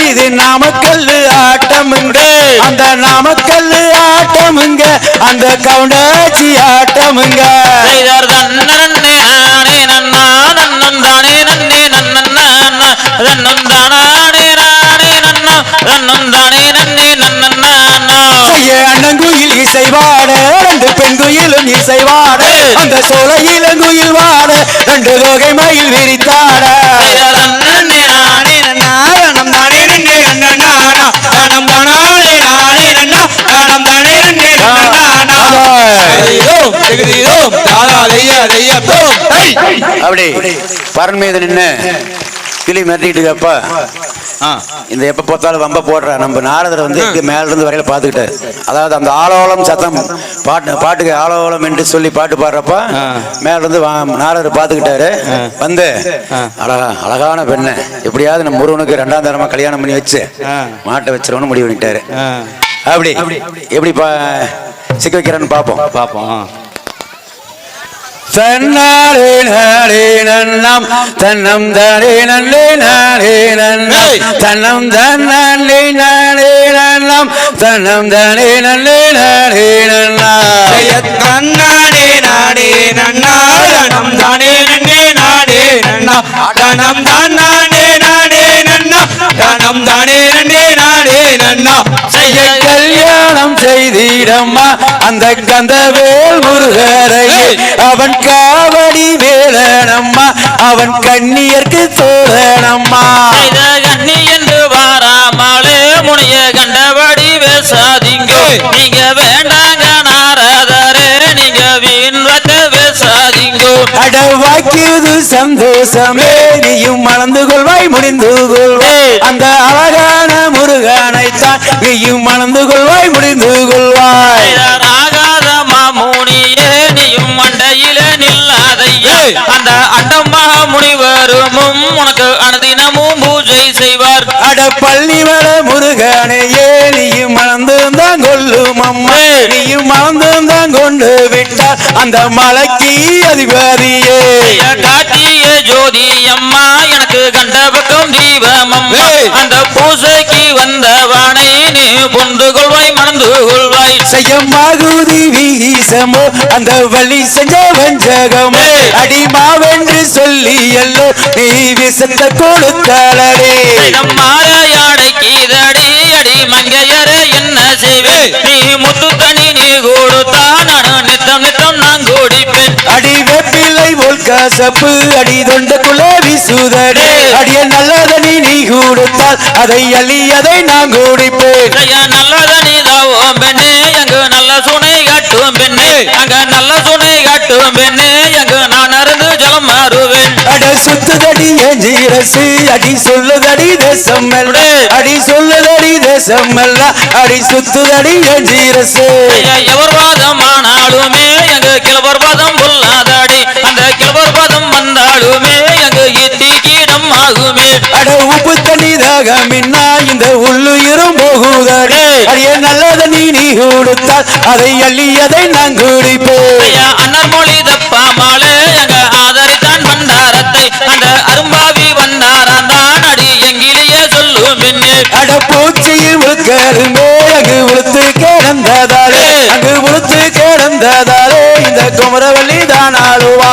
இது நாமக்கல் ஆட்டமுங்க அந்த நாமக்கல் ஆட்டமுங்க அந்த கவுண்டச்சி ஆட்டமுங்க. செய்தார் தன்னே நானே நன்னா தன்னம் தானே நன்னே நன்னா தன்னம் தானே நானே நன்னா தன்னம் தானே நன்னே நன்னா. செய்ய அண்ணங்குயில் இசைவாட ரெண்டு பெண் குயிலும் இசைவாட அந்த சோலையில குயில் வாட ரெண்டு லோகை மயில் விரித்தாட. தன்னே நானே நன்னா தானம் தானே நன்னே நன்னா தானம் தானே நானே நன்னா தானம் தானே நன்னே நன்னா. அப்படி பரன் மீது நின்று கிளி மிரட்டிட்டு இருக்கப்ப இந்த எப்ப பார்த்தாலும் வம்ப போடுற நம்ம நாரதர் வந்து மேல இருந்து வரையில பாத்துக்கிட்டாரு. அதாவது அந்த ஆலோலம் சத்தம் பாட்டுக்கு ஆலோலம் என்று சொல்லி பாட்டு பாடுறப்ப மேல இருந்து நாரதர் பாத்துக்கிட்டாரு. வந்து அழகான பெண்ணை எப்படியாவது நம்ம முருகனுக்கு 2ஆம் தரமா கல்யாணம் பண்ணி வச்சு மாட்டை வச்சிருவோம்னு முடிவு பண்ணிட்டாரு. அப்படி எப்படி சிக்க வைக்கிறேன்னு பாப்போம். தன்னாரே நாரே நன்னாம் தன்னம் தானே நன்னே நாரே நன்னாம் தன்னம் தானே நாரே நன்னாம் தன்னம் தானே நன்னே நாரே நன்னாம். தன்னானே நானே நன்னா தானம் தானே நன்னே நானே நன்னா தானம் தானே நானே நன்னா தானம் தானே நன்னே நானே நன்னா. செய்ய கல்யாணம் செய்திடம்மா அந்த கந்தவேல் முருகரையே அவன் காவடி வேலனம்மா அவன் கண்ணியர்க்கு தோழனம்மா. கண்ணி என்று வாராமலே முனைய கண்டபடி பேசாதீங்கோ நீங்க வேண்டாங்க நாரதரே நீங்க வீண் வக்க பேசாதீங்கோ. அடவாக்கியது சந்தோஷமே நீயும் மணந்து கொள்வாய் முடிந்து கொள்வாய் அந்த அழகான முருகனைத்தான் நீயும் மணந்து கொள்வாய் முடிந்து கொள்வாய். ஆகாத மாமுனியே நீயும் மண்டையில நில்லாதையா அந்த அண்டமா முனிவரும் உனக்கு அனுதினமும் பூஜை செய்வார். அட பள்ளிவர முருகனையே நீயும் மணந்துதான் கொள்ளும் அம்மா நீயும் மணந்துதான் கொண்டு விட்டார் அந்த மலைக்கு அதிபதியே. காட்டிய ஜோதி அம்மா எனக்கு கண்ட பக்கம் தீபம் அம்மா அந்த பூசைக்கு வந்தவானை நீ பொந்து கொள்வாய் மணந்து கொள்வாய். செய்யமாகுதி வீசமோ அந்த வழி செஞ்ச வஞ்சகமோ அடிமாவென்று சொல்லி எல்லோ நீ விசத்த கொடுத்தாளே. மாறையாடைக்கீதடி அடி மங்கையரே என்ன செய்வே நீ முத்து தனி நீ கொடுத்தா நான் நித்தம் நித்தம் நான் குடிப்பேன். அடி வெப்பிலை போல் கசப்பு அடி தொண்டக்குள்ள வீசுதடே அடிய நல்லதனி நீ கொடுத்தால் அதை அழியதை நான் குடிப்பேன். நல்லதனி தாவோம் பெண்ணே அங்கு நல்ல சுனை காட்டும் பெண்ணே அங்க நல்ல சுனை காட்டும் பெண்ணே அங்கு நான் அருந்து ஜலம் மாறுவேன். அட சுத்துதடி ஏஞ்சிரசு அடி சொல்லுதடி தேசம் அல்ல அடி சொல்லுதடி தேசம் அல்ல அடி சுத்துதடி ஏஞ்சிரசு. எவர் வாதமானாலுமே எங்க கிழவர் வாதம் பொல்லாதாடி அந்த கிழவர் வாதம் வந்தாலுமே எங்க இத்தி கீடம் ஆகுமே. அட உப்பு தண்ணி தாகமின்னா இந்த உள்ளுயிரும் போகுதடே அடிய நல்லதனி நீ கொடுத்தால் அதை அள்ளியதை நான் குடிப்பேன். அண்ணன் மொழி தப்பாமலே எங்க ஆதரித்தான் பண்டாரத்தை அந்த அரும்பாவி பண்டாரந்தான் அடி எங்கிலேயே சொல்லும் பெண்ணே. அட பூச்சியில் உழுக்கருமே அங்கு உளுத்து கிடந்ததாலே அங்கு உளுத்து கிடந்ததாலே இந்த குமரவள்ளி தான் ஆளுவா.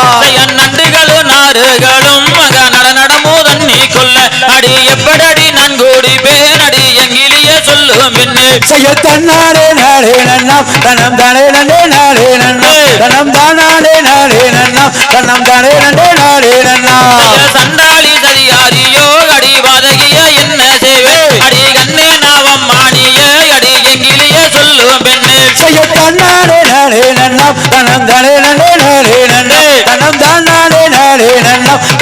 நண்டுகளும் நாறுகளும் அங்க நடனமோ தண்ணி கொள்ள அடி எப்படடி நான் குடிப்பேன் அடி எங்கிலேயே சொல்லும் பெண்ணே. செய்ய தன்னாரே நாடே நன்னாம் தனம் தானே நன்னே நாடே நன்னாம் தனம் தானே நாடே நன்னாம் தனம் தானே நன்னே நாடே நன்னாம். சண்டாளி சரியாரியோ அடி வாதகிய என்ன செய்வே அடி கண்ணே நாவம் மாணியே அடி எங்கிலே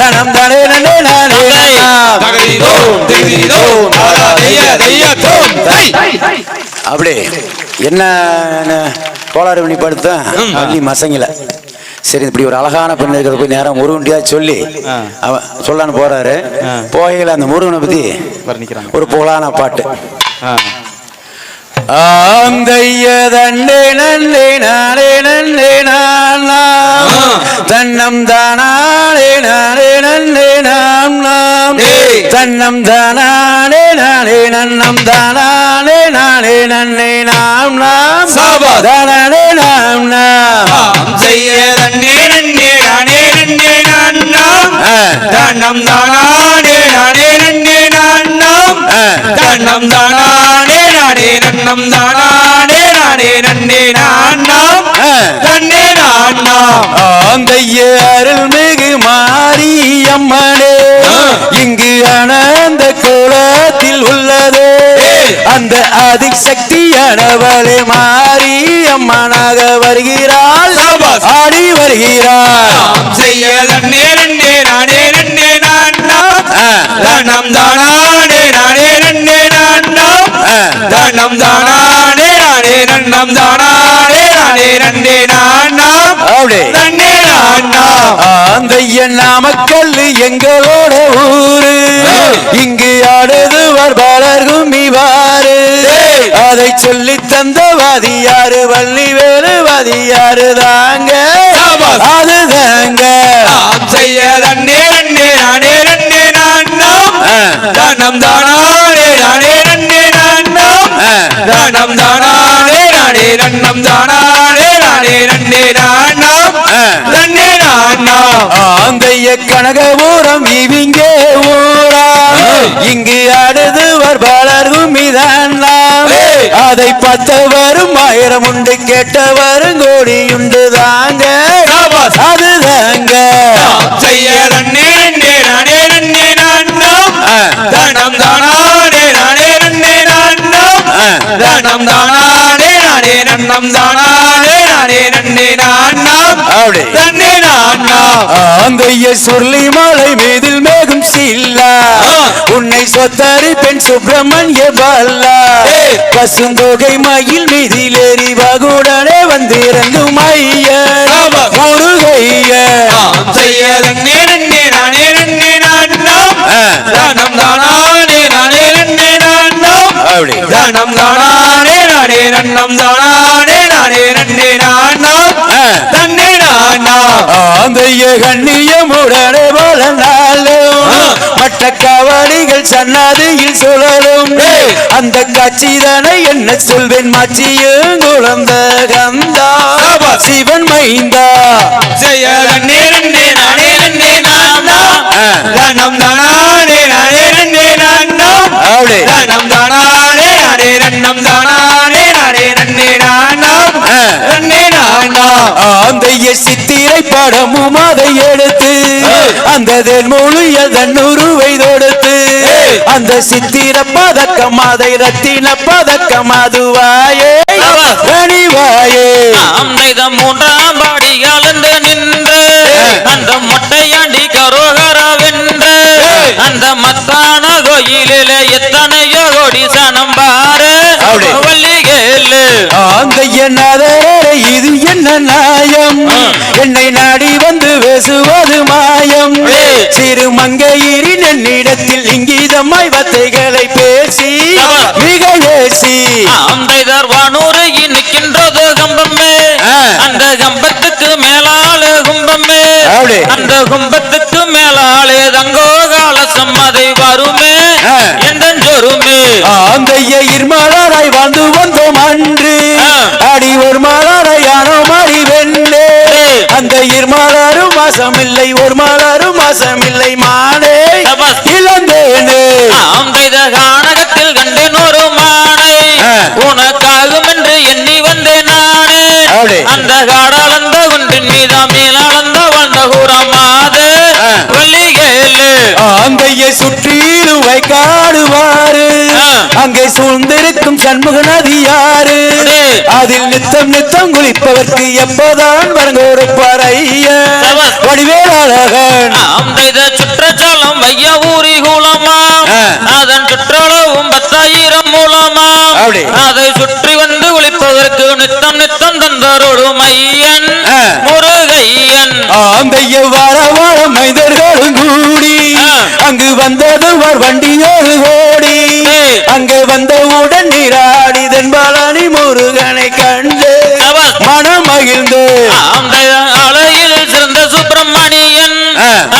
தனம் தானே நன்னே நானே நன்னா. அப்படி என்ன கோளாறு பண்ணி படுத்த வள்ளி மசங்கில. சரி இப்படி ஒரு அழகான பெண் இருக்கிறத போய் நேரம் முருகன்டியா சொல்லி அவன் சொல்லான்னு போறாரு. போகையில அந்த முருகனை பத்தி ஒரு புகழான பாட்டு. ஆந்தைய தண்டே நண்டே நாளே நண்டே நானா தன்னம் தானே நாளே நண்டே நாம் நாம் தன்னம் தானே நாளே நன்னம் தானே நாளே நன்னே நாம் நாம் தானே நாம் நாம் செய்ய தண்டே நண்டே நானே நண்டே நான்னாம் தன்னம் தானே நானே நண்டே நான்னாம் தன்னம் தானே நானே நன்னம் தானே நானே நண்டே நான்னாம் தன்னே நான்னாம். ஆந்தைய அருள்மிகு மாரியம்மனே இங்கு ஆனந்த கோலத்தில் உள்ளதே அந்த அதிசக்தியானவளே மாரியம்மனாக வருகிறாள் ஆடி வருகிறாள். செய்ய தண்டே நண்டே நானே நண்டே நான்னாம் தன்னம் தானே நானே நண்டே நான்னாம் தன்னம் தானே நானே நன்னம் தானே நானே நண்டே நான்னாம் தன்னே நான்னாம். ஆந்தைய நாமக்கல் எங்களோட ஊரு இங்கு ஆடுதுவர் பலர்கும் இவாறு அதை சொல்லி தந்த வாதியாரு வள்ளி வேறு வாதியாரு தாங்க அது தாங்க. செய்ய தண்டே நண்டே நானே நண்டே நான்னாம் தன்னம் தானே நானே நண்டே நான்னாம் தன்னம் தானே நானே நன்னம் தானே நானே நண்டே நான்னாம் தன்னே நான்னாம். ஆந்தைய கனகபுரம் இவிங்கே ஊரா இங்கு ஆடுதுவர் பலர்கும் இதான் அதை பார்த்தவரும் 1000 உண்டு கேட்டவரும் கோடியுண்டு தாங்க அது தாங்க. செய்ய தண்டே நண்டே நானே நண்டே நான்னாம் தன்னம் தானே நானே நண்டே நான்னாம் தன்னம் தானே நானே நன்னம் தானே நானே நண்டே நான்னாம் தன்னே நான்னாம். ஆந்தைய சொல்லி மலை மீதில் மேகும் சில்லா உன்னை சொத்தரி பெண் சுப்பிரமணிய பாலா பசுந்தொகை மயில் மீதிலேறி வகுடனே வந்திறங்கும் ஐயன் முருகையன். செய்ய தண்டே நண்டே நானே நண்டே நான்னாம் தன்னம் தானே நானே நண்டே நான்னாம் தன்னம் தானே நானே நன்னம் தானே நானே நண்டே நான்னாம் தன்னே நான்னாம். ஆந்தைய கண்ணியமுடனே வளர்ந்தாலும் மற்ற கவனிகள் சன்னதியில் சுழலும் அந்த காட்சிதானே என்ன சொல்வேன் மாச்சியும் குழந்த கந்தா சிவன் மைந்தா. செய்ய தண்டே நண்டே நானே நண்டே நான்னாம் தன்னம் தானே நானே நண்டே நான்னாம் தன்னம் தானே நானே நன்னம் தானே நானே நண்டே நான்னாம் தன்னே நான்னாம். ஆந்தைய சித்திரை படமும் அதை எடுத்து அந்த தென்மொழிய தன்னுருவை தொடுத்து அந்த சித்திர பதக்கம் அதை ரத்தின பதக்கம் அதுவாயே கனிவாயே. மூன்றாம் பாடி கலந்து நின்று அந்த மொட்டையாண்டி கரோகரா வென்று அந்த மத்தான கோயிலில எத்தனையோ கோடி சனம் பாரு வள்ளிகேளு. ஆந்தைய நதரே இது என்ன நியாயம் என்னை நாடி வந்து பேசுவது மாயம் சிறு மங்கையரின் என்னிடத்தில் இங்கீதமாய் வத்தைகளை பேசி மிக ஏசி. ஆந்தைதர் வானூறு நிற்கின்றது கம்பமே அந்த கம்பத்துக்கு மேலாளு கும்பமே அந்த கும்பத்துக்கு மேலாளே தங்கோ கால சம்மதை வருமே எந்த சொருமே. ஆந்தைய இருமலராய் வாழ்ந்து வந்தோம் அன்று அடி ஒரு மலரையானோ மறி வெண்ணே அந்த இருமலரும் மாசமில்லை ஒரு மலரும் மாசமில்லை மானே இழந்தேனே. ஆந்தைத கானகத்தில் கண்டேன் ஒரு மானை உனக்காகும் என்று எண்ணி வந்தேன் நானே அந்த காடாளந்த குன்றின் மீதா மேலாளந்த வாழ்ந்த கூறமாது வள்ளிகேளு. ஆந்தைய சுற்றிலும் வைக்காடுவாரு அங்கே சூழ்ந்திருக்கும் சண்முக நதி யாரு அதில் நித்தம் நித்தம் குளிப்பதற்கு எப்போதான் வரங்கோடு பறைய வடிவேலழகன். ஆந்தைத இத சுற்றச்சாலம் வைய ஊரி குலமா அதன் சுற்றளவும் 10,000 மூலமா அப்படி. அதை சுற்றி வந்து ஒளிப்பதற்கு நித்தம் நித்தம் தந்தரோடு மையன் முருகையன் ஆந்தைய வார வார மைதர்களும் கூடி அங்கு வந்தது ஒரு வண்டியோடு ஓடி அங்கு வந்தவுடன் நீராடி தென்பழனி முருகனை கண்டு மனம் மகிழ்ந்து அந்த அலையில் சிறந்த சுப்பிரமணியன்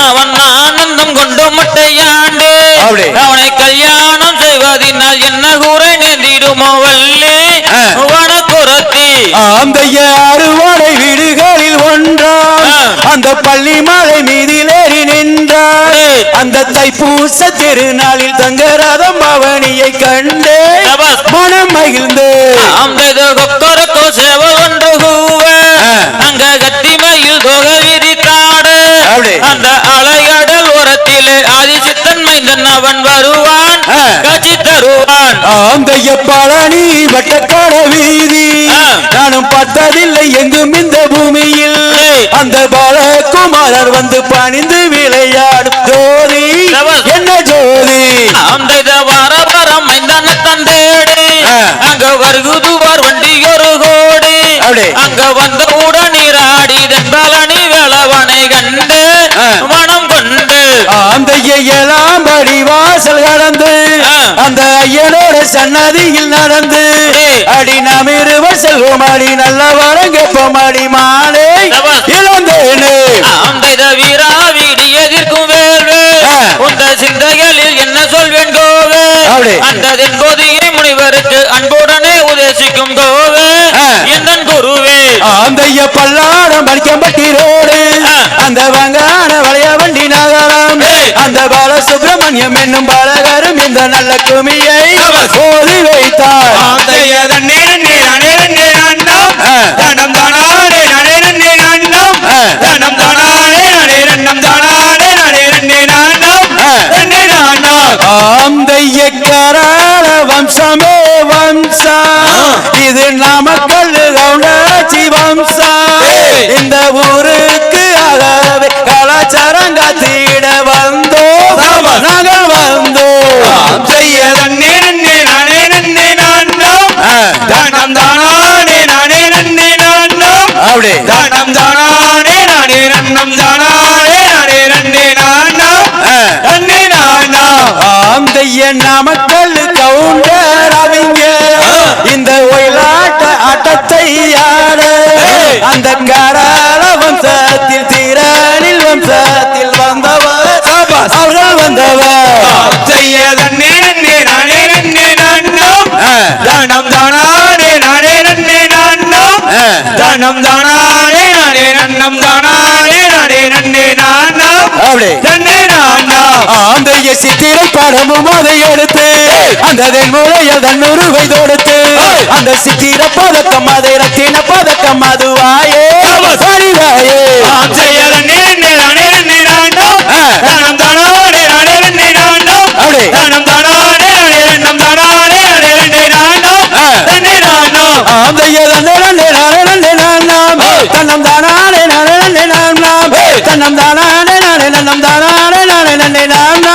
அவன் ஆனந்தம் கொண்டு மட்டையாண்டு அப்படி. அவனை கல்யாணம் செய்வதினால் என்ன கூரை நேர்ந்திடுமோ வள்ளி வனக்குரத்தி ஆந்தைய அறுவடை வீடுகளில் ஒன்றாம் அந்த பள்ளி மலை மீதிலேறி நின்றார் அந்த தைப்பூச திருநாளில் தங்கரதம் பவனியை கண்டு மனம் மகிழ்ந்து அந்த கொக்கரக்கோ சேவை ஒன்று கூவ அங்க கத்திமையில் தொகை விரித்தாடு அப்படி. அந்த அலையடல் ஓரத்திலே ஆதிசித்தன் மைந்தன் அவன் வருவான் காட்சி தருவான் ஆந்தைய பழனி வட்டக்கார வீதி நானும் பார்த்ததில்லை எங்கும் இந்த பூமியில் அந்த பாலகுமாரர் வந்து பணிந்து விளையாடும் ஜோதி என்ன ஜோதி அந்த வாரபரம் மைந்தன தந்தேடி அங்க வருகுதுவார் வண்டி ஒரு கோடி அப்படி. அங்க வந்த உடனீராடி தென்பழனி வேளவனை கண்டு மனம் கொண்டு ஆந்தைய ஏழாம்படி வாசல் கடந்து அந்த ஐயனோட சன்னதியில் நடந்து அடி நாம் இருவர் செல்வோம் அடி நல்ல வரங்கப்பம் அடி மாலை இழந்தேனே அந்த வீரா வீடி எதிர்க்கும் வேள்வே உந்த சிந்தைகளில் என்ன சொல்வேன் கோவே அப்படி. அந்த தென்போதியை முனிவருக்கு அன்புடனே உதேசிக்கும் கோவே என் குருவே ஆந்தைய பல்லாடம் படிக்கப்பட்டி ரோடு அந்த வங்கான வளைய வண்டி நகரம் அந்த பால சுப்பிரமணியம் என்னும் பாலகரும் இந்த நல்ல குமியை ஓதி வைத்தார் ஆந்தைய கராள வம்சமே வம்சா இது நாமக்கல் கவுண்டாச்சி வம்சா இந்த ஊருக்கு ஆகவே கலாச்சாரம் காத்திட வந்தோம் நாங்கள் வந்தோம் அப்படி ஆந்தைய நாமக்கல் கவுண்டர் அவங்க இந்த ஒயிலாட்ட ஆட்டத்தை ஆட அந்த கராள வம்சத்தில் திரணில் வம்சத்தில் வந்தவர் அவர்கள் வந்தவர் அப்படி ஆந்தைய சித்திரை படமும் அதை எடுத்து அந்த முறையில் தன்னுருவை தொடுத்து அந்த சித்திர பதக்கம் அதை ரத்தின பதக்கம் அதுவாயே சரிவாயே ஆந்தைய தன்னம் தானே தன்னம் தானே நன்னம் தானே நாம்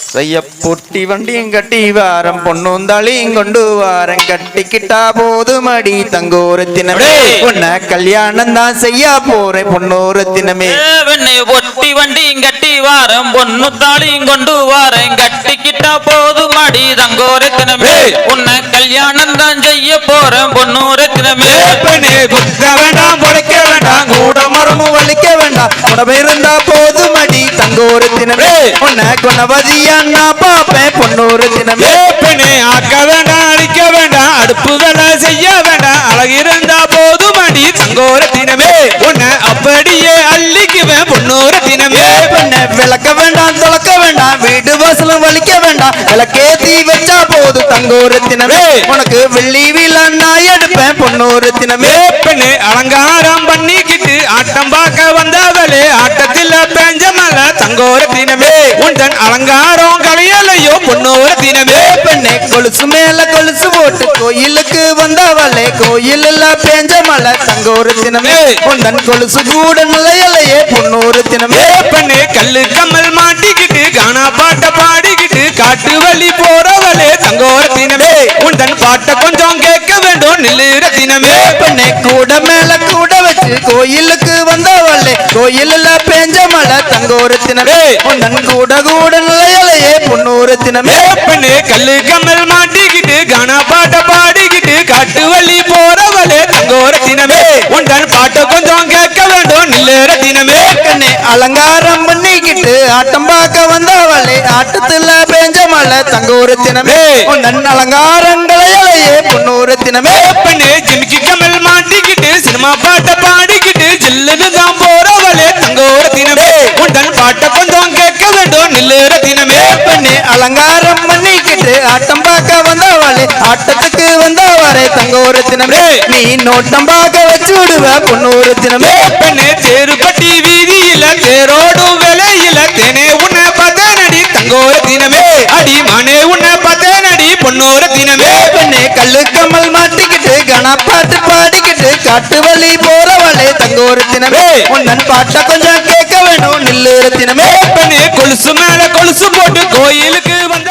செய்ய பொட்டி வண்டியும் கட்டி வாரம் பொண்ணுந்தாளியும் கொண்டு வாரம் கட்டிக்கிட்டா போதுமடி தங்கோரத்தினமே உன்ன கல்யாணம் தான் செய்ய போறேன் பொண்ணோரத்தினமே பொட்டி வண்டியும் கட்டி வாரம் பொண்ணு தாளியும் கொண்டு வாரம் கட்டிக்கிட்டா போதுமடி தங்கோரத்தினமே உன்னை கல்யாணம் தான் செய்ய போறேன் பொண்ணோரத்தினமே வேண்டாம் பொழைக்க வேண்டாம் கூட மரமும் வலிக்க வேண்டாம் உடம்பு இருந்தா போதுமடி தங்கோரத்தினமே உன்னை குணவதியா நான் பாப்பேன் பொண்ணோரத்தினமே ஆக்க வேண்டாம் அழிக்க வேண்டாம் அடுப்பு வேலை செய்ய வேண்டாம் அழகிருந்தா போதும் அடி தங்கோரத்தினமே உன்னை அப்படியே அள்ளிக்குவேன் பொண்ணோரத்தினமே விளக்க வேண்டாம் தொலைக்க வேண்டாம் வீடு வாசலும் வலிக்க வேண்டாம் விளக்கேத்தி வச்சா போது தங்கோரத்தினமே உனக்கு வெள்ளி விழா நான் எடுப்பேன் பொன்னோரத்தினமே பெண்ணு அலங்காரம் பண்ணிக்கிட்டு ஆட்டம் பார்க்க வந்தவளே ஆட்டத்தில் பெஞ்ச மல தங்கோரத்தினமே உந்தன் அலங்காரம் கலையலையோ பொன்னோரத்தினமே பெண்ணே கொலுசு மேல கொலுசு போட்டு கோயிலுக்கு வந்தவளே கோயிலில் பேஞ்ச மலை தங்கோரத்தினமே உந்தன் கொலுசு கூட நிலையலையே பொன்னோரத்தினமே பெண்ணு கல்லு கம்மல் மாட்டிக்கிட்டு கானா பாட்ட பாடிக்கிட்டு காட்டு வழி போறவளே தங்கோரத்தினமே உந்தன் பாட்ட கொஞ்சம் கேட்க வேண்டும் நில்லு ரத்தினமே பெண்ணே கூட மேல கூட வச்சு கோயிலுக்கு வந்தவளே கோயிலில் பேஞ்ச மலை தங்கோரத்தினமே உந்தன் கூட கூட நிலையலையே பொன்னோரத்தினமே பெண்ணு கல்லு கம்மல் மாட்டிக்கிட்டு கானா பாட்ட பாடிக்கிட்டு காட்டு வழி போறவளே தங்கோரத்தினமே உந்தன் பாட்ட கொஞ்சம் கேட்க வேண்டும் நில்லு ரத்தினமே பெண்ணே அலங்காரம் பண்ணிக்கிட்டு ஆட்டம் பார்க்க வந்தவளே ஆட்டத்துல பேஞ்ச மலை தங்கோரத்தினமே உந்தன் அலங்காரங்களையே பொன்னோரத்தினமே பெண்ணு ஜிமிக்கி கம்மல் மாட்டிக்கிட்டு சினிமா பாட்ட பாடிக்கிட்டு ஜில்லுன்னு தான் போறவளே தங்கோரத்தினமே உந்தன் பாட்ட கொஞ்சம் கேட்க வேண்டும் நில்லு ரத்தினமே பெண்ணே அலங்காரம் பண்ணிக்கிட்டு ஆட்டம் பார்க்க வந்தவளே ஆட்டத்துக்கு வந்தவரே தங்கோரத்தினமே நீ நோட்டம் பார்க்க வச்சு விடுவ பொன்னோரத்தினமே பெண்ணு தேருப்பட்டி வீதியில தேரோடும் வேலையில தேனே உன்னை பார்த்தேனடி தங்கோரத்தினமே அடி மானே உன்னை பார்த்தேனடி பொன்னோரத்தினமே பெண்ணே கல்லு கம்மல் மாட்டிக்கிட்டு கணப்பாட்டு பாடிக்கிட்டு காட்டு வழி போறவளே தங்கோரத்தினமே உன்னன் பாட்ட கொஞ்சம் கேட்க வேணும் நில்லு ரத்தினமே பெண்ணு கொலுசு மேல கொலுசு போட்டு கோயிலுக்கு வந்து